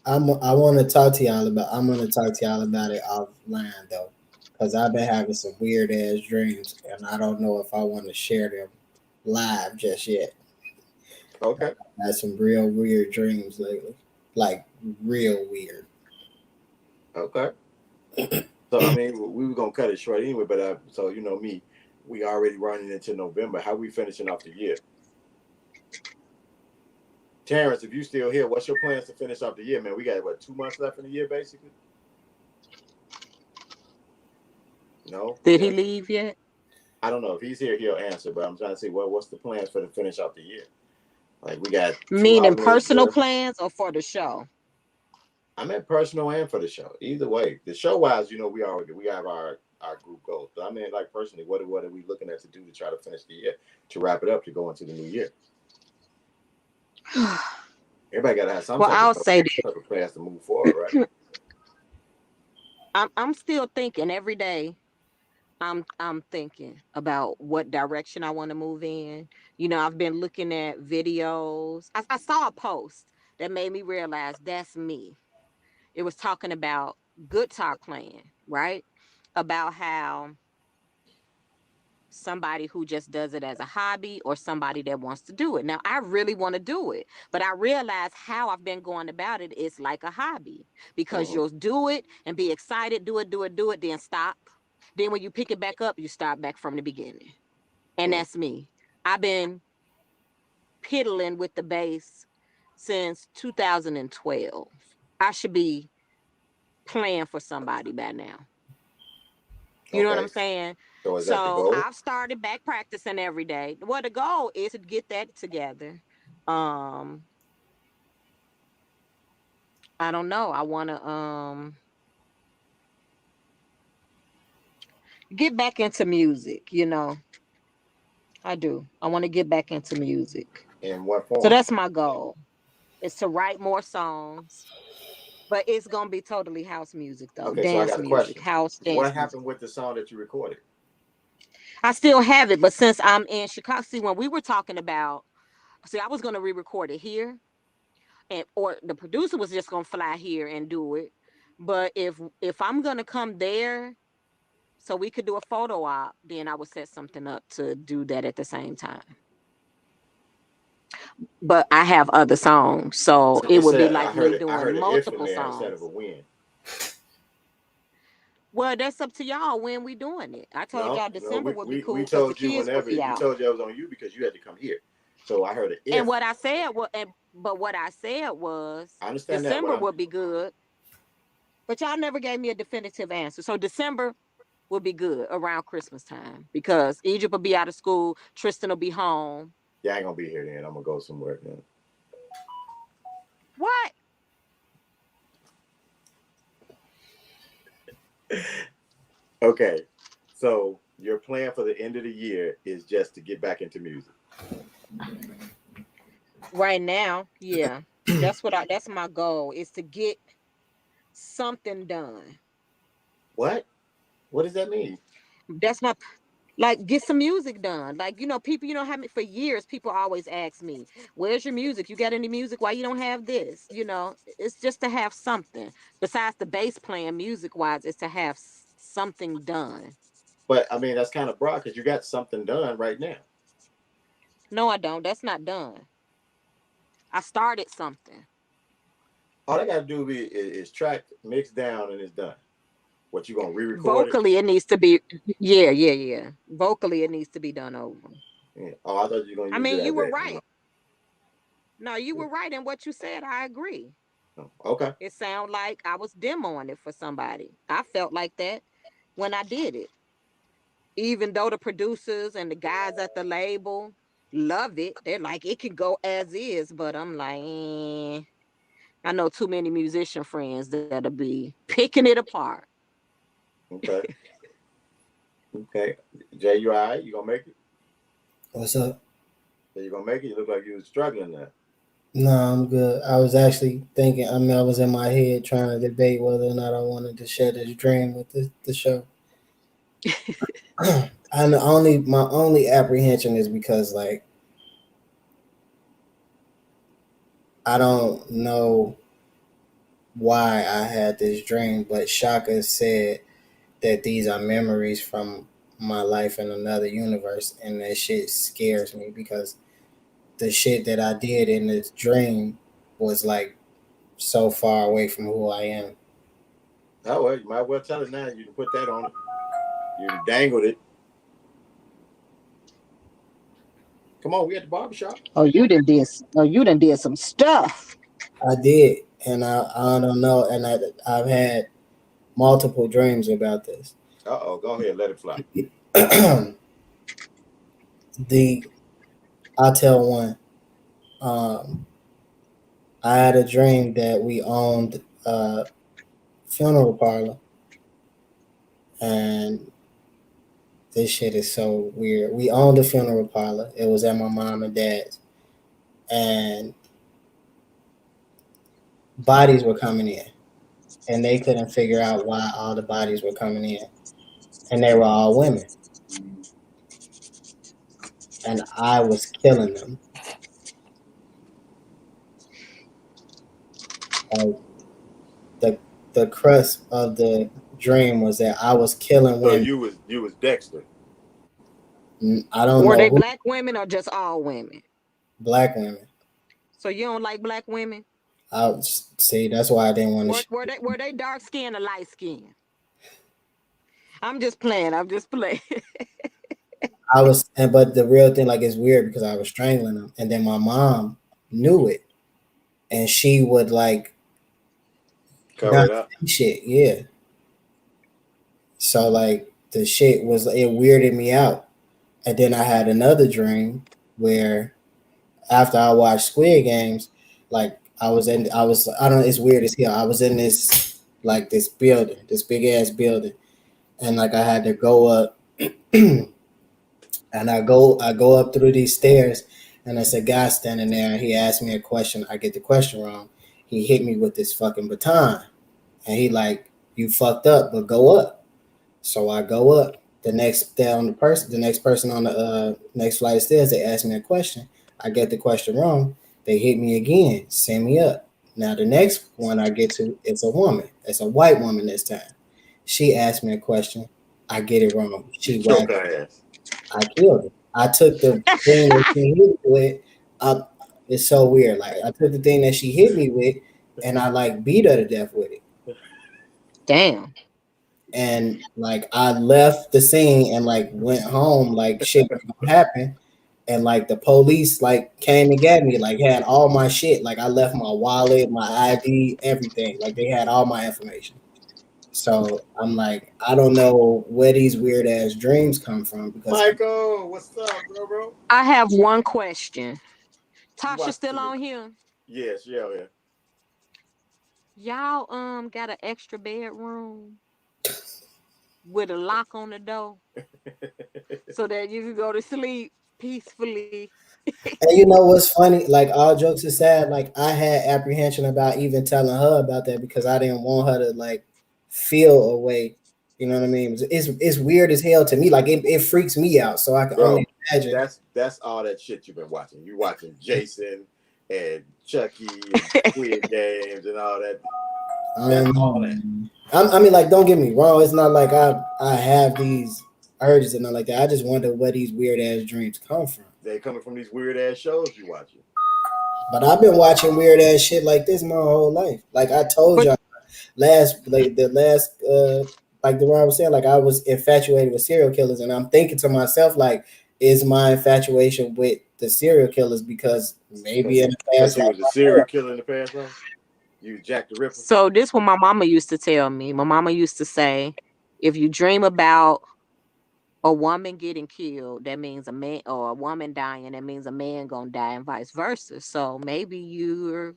I want to talk to y'all about. I'm gonna talk to y'all about it offline though, because I've been having some weird ass dreams, and I don't know if I want to share them live just yet. Okay. I had some real weird dreams lately, like real weird. Okay. So I mean, we were gonna cut it short anyway, but so you know me, we already running into November. How we finishing off the year? Terrence, if you still here, what's your plans to finish off the year, man? We got what 2 months left in the year, basically. No. Did he Yeah. leave yet? I don't know if he's here, he'll answer. But I'm trying to see what's the plans for the finish off the year. Like we got 2 Meaning holidays personal left. plans or for the show? I meant personal and for the show. Either way, the show wise, you know, we have our group goals. But I mean, like personally, what are we looking at to do to try to finish the year, to wrap it up, to go into the new year? Everybody got to have some Well, I'll say this. type of plans to move forward, right? I'm still thinking every day. I'm thinking about what direction I want to move in. I've been looking at videos. I saw a post that made me realize that's me. It was talking about guitar playing, right? About how somebody who just does it as a hobby or somebody that wants to do it. Now, I really want to do it, but I realize how I've been going about it is like a hobby because Mm-hmm. you'll do it and be excited, do it, then stop. Then when you pick it back up, you start back from the beginning. And Mm-hmm. that's me. I've been piddling with the bass since 2012. I should be playing for somebody by now. You know what Okay. I'm saying? So is that the So goal? I've started back practicing every day. Well, the goal is to get that together. Um, I don't know. I want to get back into music. I do. I want to get back into music. In what So form? that's my goal. Is to write more songs, but it's gonna be totally house music though, Okay, so I dance got a music, question. house dance What music. happened with the song that you recorded? I still have it, but since I'm in Chicago, see when we were talking about, see, I was gonna re-record it here, and or the producer was just gonna fly here and do it. But if I'm gonna come there, so we could do a photo op, then I would set something up to do that at the same time. But I have other songs, so So it it would be said I like heard me it. I doing heard an if in multiple there instead of a songs. when. Well, that's up to y'all when we doing it. I told No, y'all no, December would be we cool because the told you kids would whenever be we out. told you I was on you because you had to come here. So I heard an And if. what I said was, but what I said was I understand that. What December I'm would be good. But y'all never gave me a definitive answer. So December will be good around Christmas time because Egypt will be out of school, Tristan will be home. Yeah, I ain't gonna be here then. I'm gonna go somewhere What? then. Okay. So your plan for the end of the year is just to get back into music. Right now, yeah. That's my goal is to get something done. What? What does that mean? That's my Like, get some music done. Like, people, for years, people always ask me, where's your music? You got any music? Why you don't have this? It's just to have something. Besides the bass playing music wise, it's to have something done. But I mean, that's kind of broad because you got something done right now. No, I don't. That's not done. I started something. All they got to do is track, mix down, and it's done. What you gonna re-record it? Vocally, it needs to be, yeah, yeah, yeah. Vocally, it needs to be done over. Yeah. Oh, I thought you were gonna I use it mean, as you were that. right. No, you were right in what you said. I agree. Oh, okay. It sounded like I was demoing it for somebody. I felt like that when I did it. Even though the producers and the guys at the label love it, they're like, it can go as is. But I'm like, I know too many musician friends that'll be picking it apart. Okay. Okay. Jay, you all right? You gonna make it? What's up? So you gonna make it? You look like you was struggling there. No, I'm good. I was actually thinking. I mean, I was in my head trying to debate whether or not I wanted to share this dream with the show. And my only apprehension is because like I don't know why I had this dream, but Shaka said that these are memories from my life in another universe, and that shit scares me because the shit that I did in this dream was like so far away from who I am. Oh well, you might well tell it now. You can put that on it. You dangled it. Come on, we at the barbershop. Oh, you done did some stuff. I did, and I don't know, and I've had multiple dreams about this. Oh, go ahead, let it fly. I'll tell one. Um, I had a dream that we owned a funeral parlor, and this shit is so weird. We owned a funeral parlor. It was at my mom and dad's, and bodies were coming in, and they couldn't figure out why all the bodies were coming in, and they were all women, and I was killing them. Like the crux of the dream was that I was killing So women. you was Dexter. I don't Were know they who. black women or just all women? Black women. So you don't like black women? I see. That's why I didn't want to. Were they dark skinned or light skinned? I'm just playing. I was, but the real thing, like, it's weird because I was strangling them, and then my mom knew it, and she would like Cover it up. shit, yeah. So like the shit was, it weirded me out, and then I had another dream where after I watched Squid Games, like I don't know, it's weird as hell. I was in this like this building, this big ass building, and like I had to go up. And I go up through these stairs, and there's a guy standing there, and he asked me a question. I get the question wrong. He hit me with this fucking baton, and he like, you fucked up, but go up. So I go up. The next person on the next flight of stairs, they ask me a question. I get the question wrong. They hit me again, send me up. Now the next one I get to, it's a woman. It's a white woman this time. She asked me a question. I get it wrong. She Choke her ass. I killed it. I took the thing that she hit me with. It's so weird. Like I took the thing that she hit me with, and I like beat her to death with it. Damn. And like I left the scene and like went home. Like shit happened, and like the police like came and got me. Like had all my shit. Like I left my wallet, my ID, everything. Like they had all my information. So I'm like, I don't know where these weird ass dreams come from because Michael, what's up, bro? I have one question. Tasha still on here? Yes, yeah. Y'all got an extra bedroom with a lock on the door so that you can go to sleep peacefully. and you know what's funny? Like all jokes aside, like I had apprehension about even telling her about that because I didn't want her to like feel a way You know what I mean? It's weird as hell to me. Like it freaks me out. So I can Bro, only imagine. that's all that shit you've been watching. You watching Jason and Chucky and Squid Games and all that. That's all that. I mean, like, don't get me wrong. It's not like I have these urges and nothing like that. I just wonder where these weird ass dreams come from. They coming from these weird ass shows you watching. But I've been watching weird ass shit like this my whole life. Like I told y'all like the one I was saying, like I was infatuated with serial killers, and I'm thinking to myself, like, is my infatuation with the serial killers because maybe in the past you was a serial killer in the past, bro? You Jack the Ripper. So this what my mama used to tell me. My mama used to say, if you dream about a woman getting killed, that means a man, or a woman dying, that means a man gonna die, and vice versa. So maybe you're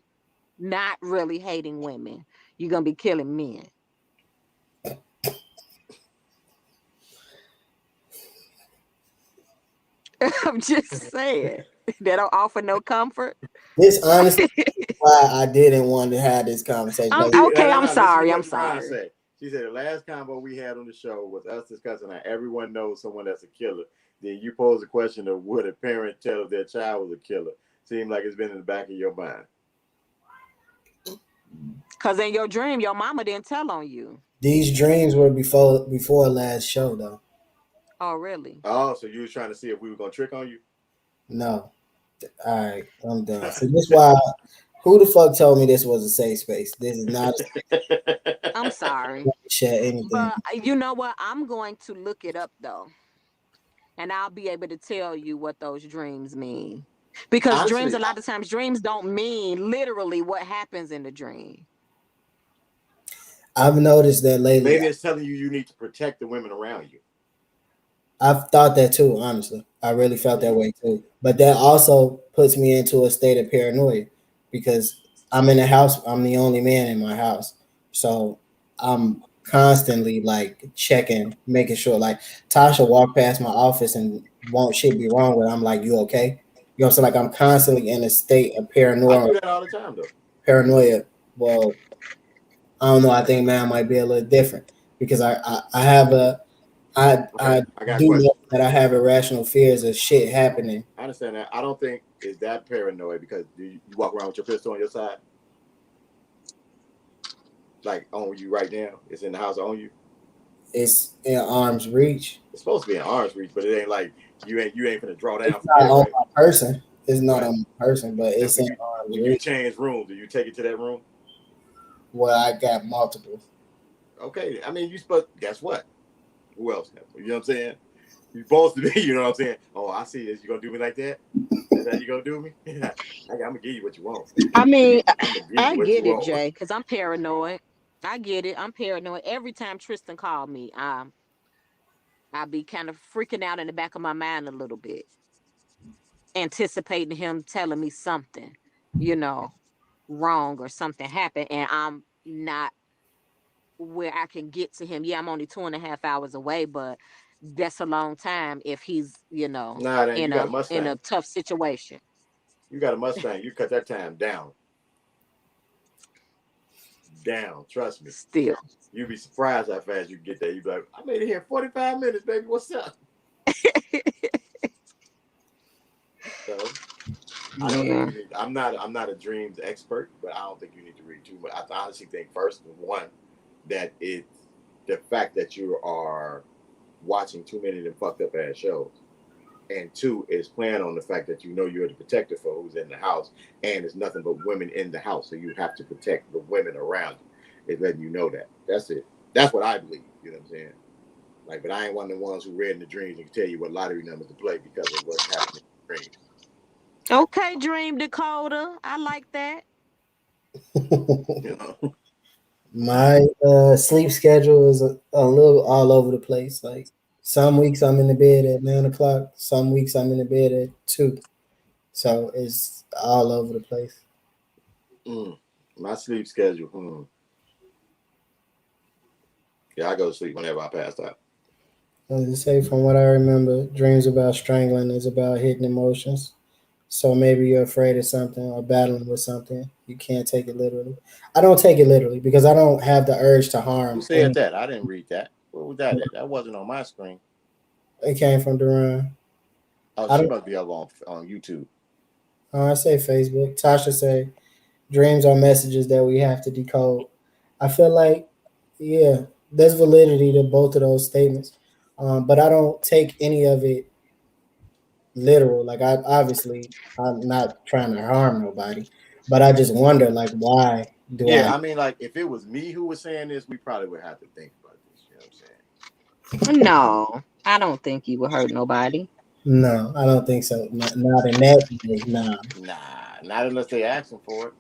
not really hating women. You're gonna be killing men. I'm just saying. That don't offer no comfort. This honestly why I didn't want to have this conversation. Okay, I'm sorry. I'm sorry. She said the last combo we had on the show was us discussing how everyone knows someone that's a killer. Then you pose the question of would a parent tell if their child was a killer? Seemed like it's been in the back of your mind. Because in your dream, your mama didn't tell on you. These dreams were before last show, though. Oh, really? Oh, so you was trying to see if we were gonna trick on you? No. All right, I'm done. So this why. Who the fuck told me this was a safe space? This is not a I'm sorry. Share anything. But you know what? I'm going to look it up though. And I'll be able to tell you what those dreams mean. Because honestly, dreams, a lot of times, dreams don't mean literally what happens in the dream. I've noticed that lately. Maybe it's telling you need to protect the women around you. I've thought that too, honestly. I really felt that way too. But that also puts me into a state of paranoia because I'm in the house. I'm the only man in my house. So I'm constantly like checking, making sure. Like Tasha walked past my office and won't shit be wrong with her. I'm like, you okay? You know what I'm saying? Like I'm constantly in a state of paranoia. I do that all the time though. Paranoia. Well, I don't know. I think mine might be a little different because I have a I do know that I have irrational fears of shit happening. I understand that. I don't think it's that paranoid because you walk around with your pistol on your side, like on you right now. It's in the house on you. It's in arm's reach. It's supposed to be in arm's reach, but it ain't like you ain't gonna draw down. It's not on my person. It's not on my person, but it's in arm's reach. You change rooms. Do you take it to that room? Well, I got multiple. Okay, I mean, guess what? Who else? You know what I'm saying? You're supposed to be, you know what I'm saying? Oh, I see this. You gonna do me like that? Is that you gonna do me? I'm gonna give you what you want. I mean, I get it, Jay, because I'm paranoid. I get it. I'm paranoid. Every time Tristan called me, I'll be kind of freaking out in the back of my mind a little bit, anticipating him telling me something, wrong or something happened, and I'm not where I can get to him. Yeah, I'm only 2.5 hours away, but that's a long time if he's, in a tough situation. You got a Mustang. You cut that time down. Trust me. Still. You'd be surprised how fast you get there. You'd be like, I made it here in 45 minutes, baby. What's up? So I don't think I'm not a dreams expert, but I don't think you need to read too much. I honestly think first one, that it's the fact that you are watching too many of them fucked up ass shows. And two is playing on the fact that you're the protector for who's in the house, and there's nothing but women in the house, so you have to protect the women around you. It's letting you know that. That's it. That's what I believe. You know what I'm saying? Like, but I ain't one of the ones who read in the dreams and can tell you what lottery numbers to play because of what's happening in the dreams. Okay, Dream Dakota. I like that. My sleep schedule is a little all over the place. Like some weeks I'm in the bed at 9:00. Some weeks I'm in the bed at 2. So it's all over the place. My sleep schedule. Yeah, I go to sleep whenever I pass out. As I say, from what I remember, dreams about strangling is about hidden emotions. So maybe you're afraid of something or battling with something. You can't take it literally. I don't take it literally because I don't have the urge to harm. Who said that? I didn't read that. What was that at? That wasn't on my screen. It came from Duran. Oh, I she don't. must be up on YouTube. I say Facebook. Tasha say dreams are messages that we have to decode. I feel like, yeah, there's validity to both of those statements, but I don't take any of it literal. Like I obviously, I'm not trying to harm nobody, but I just wonder, like, why do I? Yeah, I mean, like if it was me who was saying this, we probably would have to think about this. You know what I'm saying? No, I don't think you would hurt nobody. No, I don't think so. Not in that way. Nah, Nah, not unless they asking for it.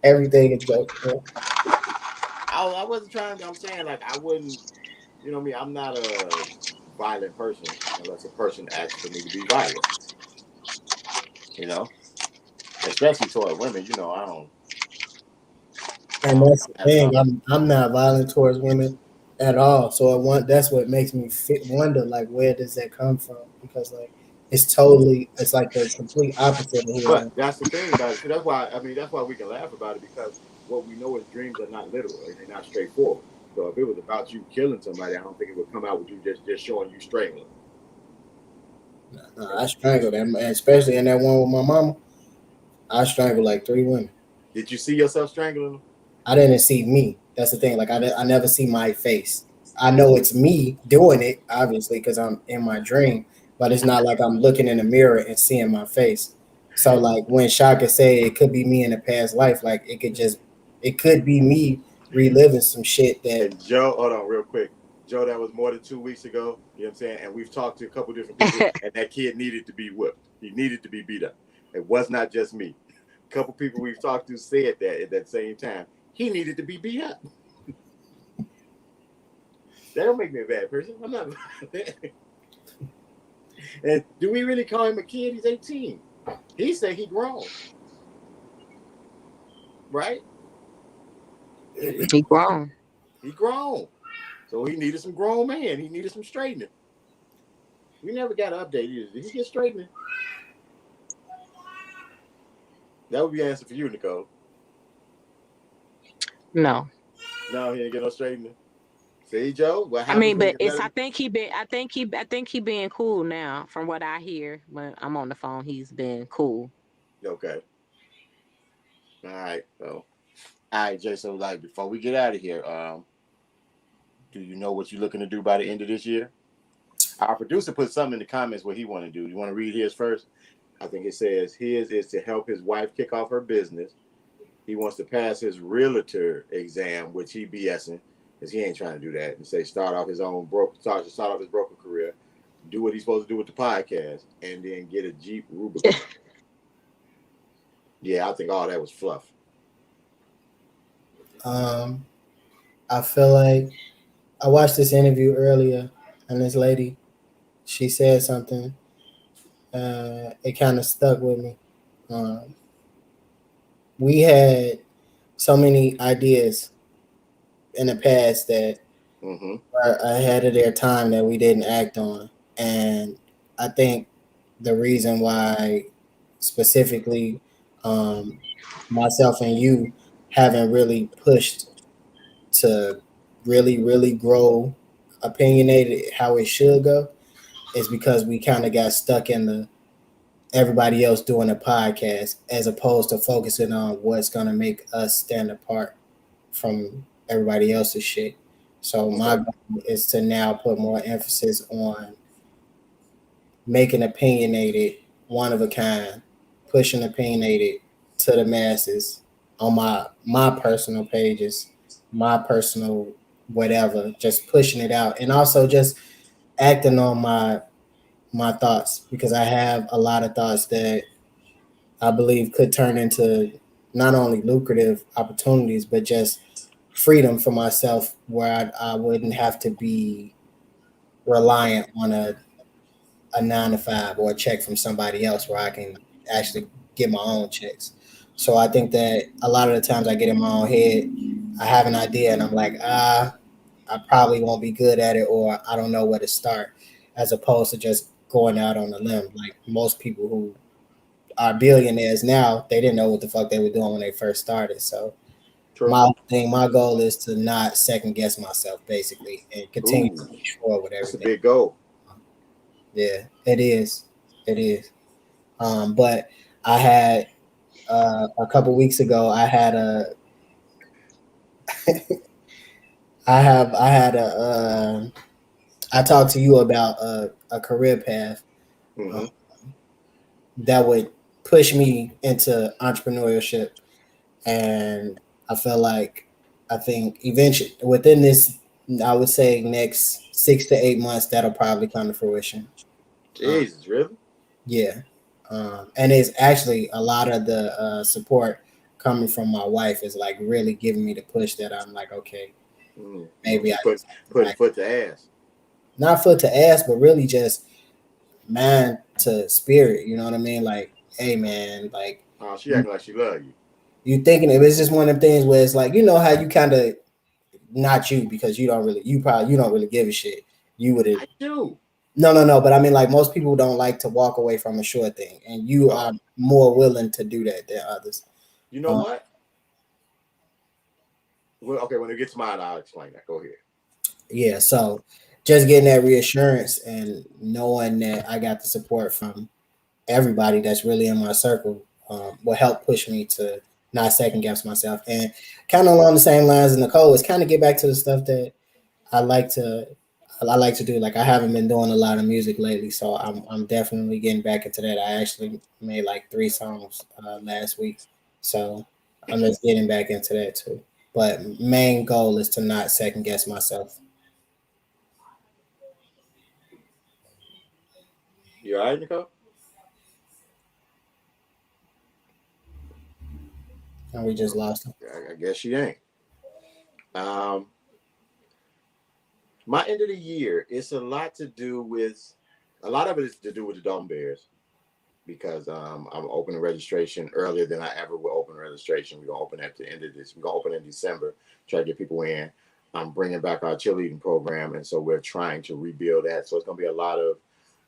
everything is joke. Yeah. I wasn't trying. I'm saying like I wouldn't. You know what I mean? I'm not a violent person unless a person asks for me to be violent. You know, especially toward women. You know, I And don't that's come the at thing. something. I'm not violent towards women at all. So that's what makes me wonder, like, where does that come from? Because like it's like the complete opposite of who I But am. that's the thing about it. So that's why I mean that's why we can laugh about it because what we know is dreams are not literal and they're not straightforward. So if it was about you killing somebody, I don't think it would come out with you just showing you strangling. I strangled them, and especially in that one with my mama. I strangled like 3 women. Did you see yourself strangling them? I didn't see me. That's the thing. Like I never see my face. I know it's me doing it, obviously, because I'm in my dream. But it's not like I'm looking in the mirror and seeing my face. So like when Shaka say it could be me in a past life, like it could be me reliving some shit that. And Joe, hold on real quick. Joe, that was more than 2 weeks ago. You know what I'm saying? And we've talked to a couple different people, and that kid needed to be whipped. He needed to be beat up. It was not just me. A couple people we've talked to said that at that same time. He needed to be beat up. That don't make me a bad person. I'm not. And do we really call him a kid? He's 18. He said he grown. Right? He grown. He grown. So he needed some grown man. He needed some straightening. We never got an update either. Did he get straightening? That would be an answer for you, Nicole. No. No, he didn't get no straightening. See, Joe, what I happens mean, when but you it's. let I him? think he been. I think he being cool now. From what I hear when I'm on the phone, he's been cool. Okay. All right. So, all right, Jay. So, like, before we get out of here, do you know what you're looking to do by the end of this year? Our producer put something in the comments what he want to do. You want to read his first? I think it says his is to help his wife kick off her business. He wants to pass his realtor exam, which he BSing, because he ain't trying to do that. And say start off his own start off his broker career, do what he's supposed to do with the podcast, and then get a Jeep Rubicon. Yeah, I think all that was fluff. I feel like I watched this interview earlier, and this lady, she said something. It kind of stuck with me. Um, we had so many ideas in the past that Mm-hmm. are ahead of their time that we didn't act on, and I think the reason why specifically um, myself and you haven't really pushed to really grow opinionated how it should go is because we kind of got stuck in the everybody else doing a podcast as opposed to focusing on what's going to make us stand apart from everybody else's shit. So my Okay. goal is to now put more emphasis on making opinionated, one of a kind, pushing opinionated to the masses on my personal pages, my personal whatever, just pushing it out, and also just acting on my thoughts because I have a lot of thoughts that I believe could turn into not only lucrative opportunities but just freedom for myself where I wouldn't have to be reliant on a 9 to 5 or a check from somebody else where I can actually get my own checks. So I think that a lot of the times I get in my own head, I have an idea and I'm like, I probably won't be good at it or I don't know where to start, as opposed to just going out on a limb. Like most people who are billionaires now, they didn't know what the fuck they were doing when they first started. So True. My goal is to not second guess myself, basically, and continue to Ooh, be sure with that's a everything. big goal. Yeah, it is. It is. But I had a couple weeks ago. I had a. I talked to you about a career path uh, Mm-hmm. that would push me into entrepreneurship, and I feel like I think eventually within this, I would say next 6 to 8 months, that'll probably come to fruition. Uh, Jesus, really? yeah, and it's actually a lot of the support coming from my wife is like really giving me the push that I'm like, okay, maybe I She putting like foot to ass. not foot to ass, but really just mind to spirit. You know what I mean? Like, hey man, like Oh, she you, acting like she love you. you thinking it was just one of them things where it's like, you know how you kind of not you because you don't really give a shit. You would have I do. no, but I mean like most people don't like to walk away from a sure thing, and you Oh, are more willing to do that than others. you know Um, what? Well, okay, when it gets mine, I'll explain that. Go ahead. yeah, so just getting that reassurance and knowing that I got the support from everybody that's really in my circle will help push me to not second guess myself. And kind of along the same lines as Nicole is kind of get back to the stuff that I like to I like to do. Like I haven't been doing a lot of music lately, so I'm definitely getting back into that. I actually made like 3 songs last week, so I'm just getting back into that too. But main goal is to not second guess myself. You all right, Nicole? And we just lost them. I guess she ain't. Um, my end of the year, it's a lot to do with, a lot of it is to do with the Dalton Bears because I'm opening registration earlier than I ever will open registration. We're gonna open at the end of this. We're gonna open in December, try to get people in. I'm bringing back our cheerleading program, and so we're trying to rebuild that. So it's gonna be a lot of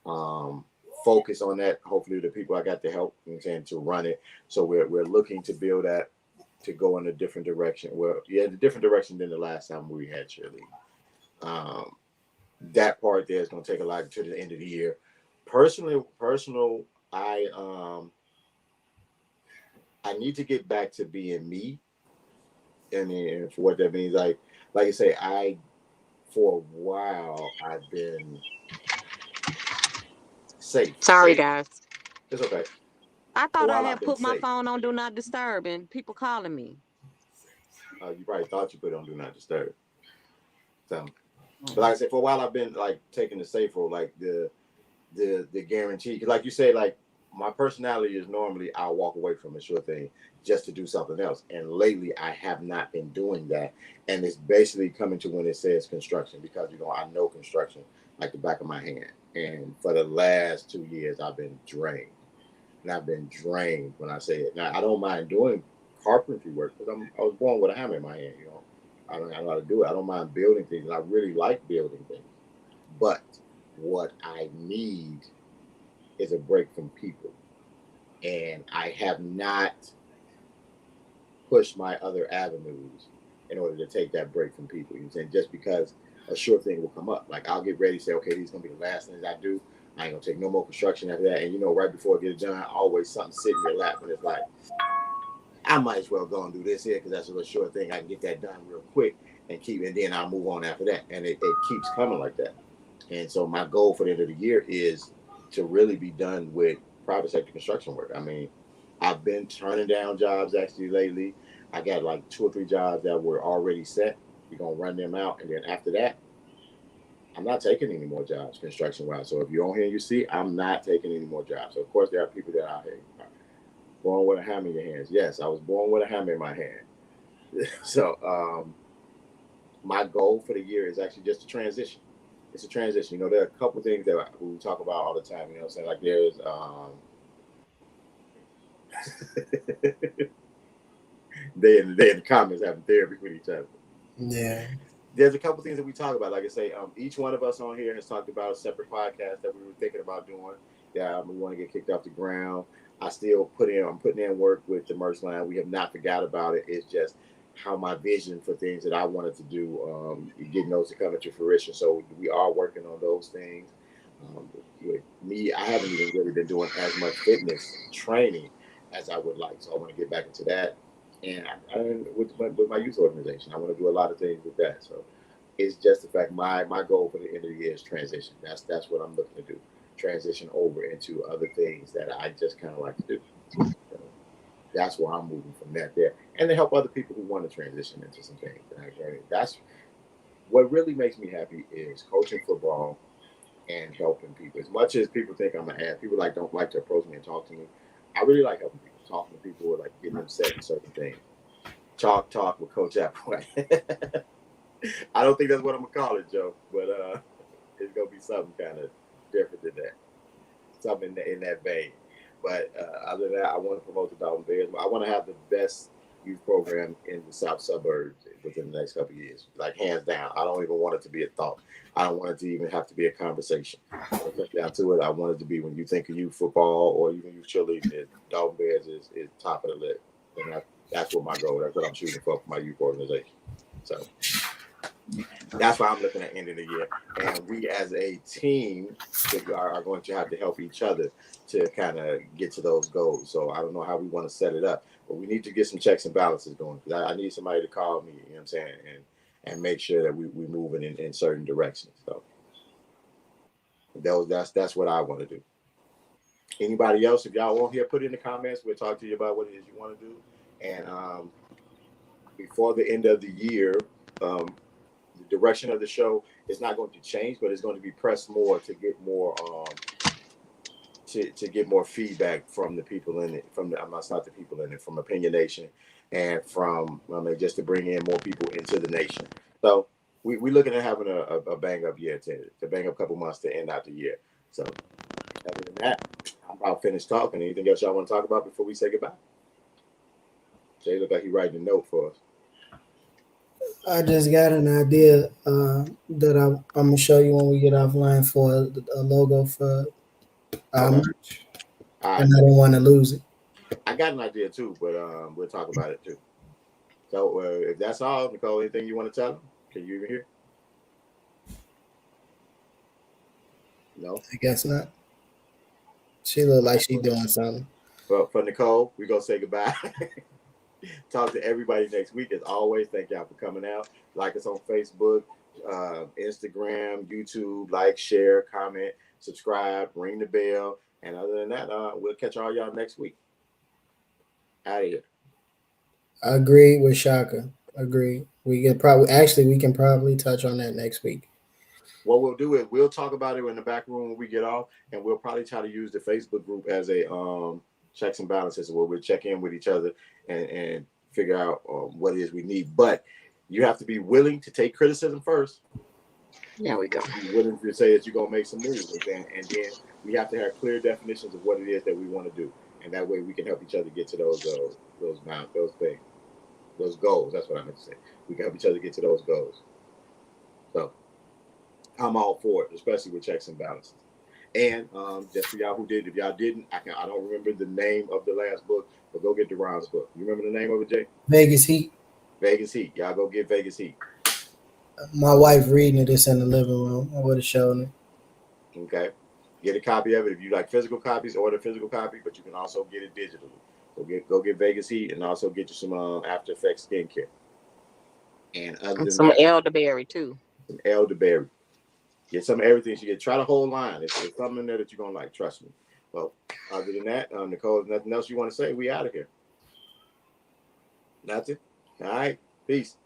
um, focus on that. Hopefully, the people I got to help, you know what I'm saying, to run it. So we're looking to build that to go in a different direction. Well, yeah, the different direction than the last time we had cheerleading. Um, that part there is going to take a lot to the end of the year. Personal, I need to get back to being me. I mean, for what that means, like I say, for a while I've been safe. Sorry, guys. It's okay. I For a thought I while I've had been put my safe. phone on Do Not Disturb and people calling me. You probably thought you put it on Do Not Disturb. So, but like I said, for a while I've been like taking the safe road, like the guarantee. Because like you say, like my personality is normally I'll walk away from a sure thing just to do something else. And lately I have not been doing that. And it's basically coming to when it says construction because I know construction like the back of my hand. And for the last 2 years I've been drained. And I've been drained when I say it. Now I don't mind doing carpentry work because I was born with a hammer in my hand. I don't know how to do it. I don't mind building things. And I really like building things. But what I need is a break from people. And I have not pushed my other avenues in order to take that break from people. You know what I'm saying? Just because a sure thing will come up. Like I'll get ready to say, okay, these are gonna be the last things I do. I ain't gonna take no more construction after that. And right before I get it done, always something sit in your lap and it's like, I might as well go and do this here because that's a short thing. I can get that done real quick and then I'll move on after that. And it keeps coming like that. And so my goal for the end of the year is to really be done with private sector construction work. I mean, I've been turning down jobs actually lately. I got like 2 or 3 jobs that were already set. We're gonna run them out, and then after that, I'm not taking any more jobs construction wise. So if you're on here, you see, I'm not taking any more jobs. So of course, there are people that are born with a hammer in your hands. Yes, I was born with a hammer in my hand. So my goal for the year is actually just to transition. It's a transition. There are a couple things that we talk about all the time. What I'm saying? Like there's they in the comments having therapy with each other. Yeah. There's a couple things that we talk about. Like I say, each one of us on here has talked about a separate podcast that we were thinking about doing. Yeah, we want to get kicked off the ground. I'm putting in work with the merch line. We have not forgot about it. It's just how my vision for things that I wanted to do, getting those to come into fruition. So we are working on those things. With me, I haven't even really been doing as much fitness training as I would like. So I want to get back into that. And with my youth organization, I want to do a lot of things with that. So it's just the fact my goal for the end of the year is transition. That's what I'm looking to do. Transition over into other things that I just kind of like to do. So that's where I'm moving from that there, and to help other people who want to transition into some things. And that's what really makes me happy is coaching football and helping people. As much as people think I'm an ass, people don't like to approach me and talk to me. I really like helping people, talking to people, or like getting them set in certain things. Talk with Coach Applewhite. I don't think that's what I'm gonna call it, Joe, but it's gonna be something kind of different than that, something in that vein. But other than that, I want to promote the Dalton Bears. I want to have the best youth program in the South suburbs within the next couple of years, like hands down. I don't even want it to be a thought. I don't want it to even have to be a conversation. When it comes down to it, I want it to be when you think of youth football or even youth cheerleading, Dalton Bears is top of the list. And that's what my goal. That's what I'm shooting for my youth organization. So that's why I'm looking at ending the year. And we as a team are going to have to help each other to kind of get to those goals. So I don't know how we want to set it up, but we need to get some checks and balances going. I need somebody to call me, you know what I'm saying, and make sure that we're moving in certain directions. So that's what I want to do. Anybody else, if y'all want here, put it in the comments. We'll talk to you about what it is you want to do. And before the end of the year, the direction of the show is not going to change, but it's going to be pressed more to get more to get more feedback from the people in it, from Openyanated, and from just to bring in more people into the nation. So we're looking at having a bang up year to bang up a couple months to end out the year. So other than that, I'm about finished talking. Anything else y'all want to talk about before we say goodbye? Jay look like he's writing a note for us. I just got an idea that I'm gonna show you when we get offline for a logo for our merch, Right. and I don't want to lose it. I got an idea too, but we'll talk about it too. So if that's all, Nicole, anything you want to tell them? Can you even hear? No, I guess not. She look like she doing something. Well, for Nicole, we're gonna say goodbye. Talk to everybody next week. As always, thank y'all for coming out. Like us on Facebook, Instagram, YouTube. Like, share, comment, subscribe, ring the bell. And other than that, we'll catch all y'all next week. Out of here. I agree with Shaka. Agree. We can probably touch on that next week. What we'll do is we'll talk about it in the back room when we get off, and we'll probably try to use the Facebook group as a checks and balances where we'll check in with each other and figure out what it is we need. But you have to be willing to take criticism first. There we go. Be willing to say that you're going to make some moves. And then we have to have clear definitions of what it is that we want to do. And that way we can help each other get to those things, those goals. That's what I meant to say. We can help each other get to those goals. So I'm all for it, especially with checks and balances. And just for y'all who did, if y'all didn't, I don't remember the name of the last book, but go get Deron's book. You remember the name of it, Jay? Vegas Heat. Vegas Heat. Y'all go get Vegas Heat. My wife reading it. It's in the living room. I would have shown it. Okay. Get a copy of it. If you like physical copies, order a physical copy, but you can also get it digitally. Go get Vegas Heat and also get you some After Effects skincare. And other than some that, elderberry too. Some elderberry. Get some of everything she get. Try the whole line. If there's something in there that you're gonna like, trust me. Well, other than that, Nicole, nothing else you want to say? We out of here. Nothing. All right. Peace.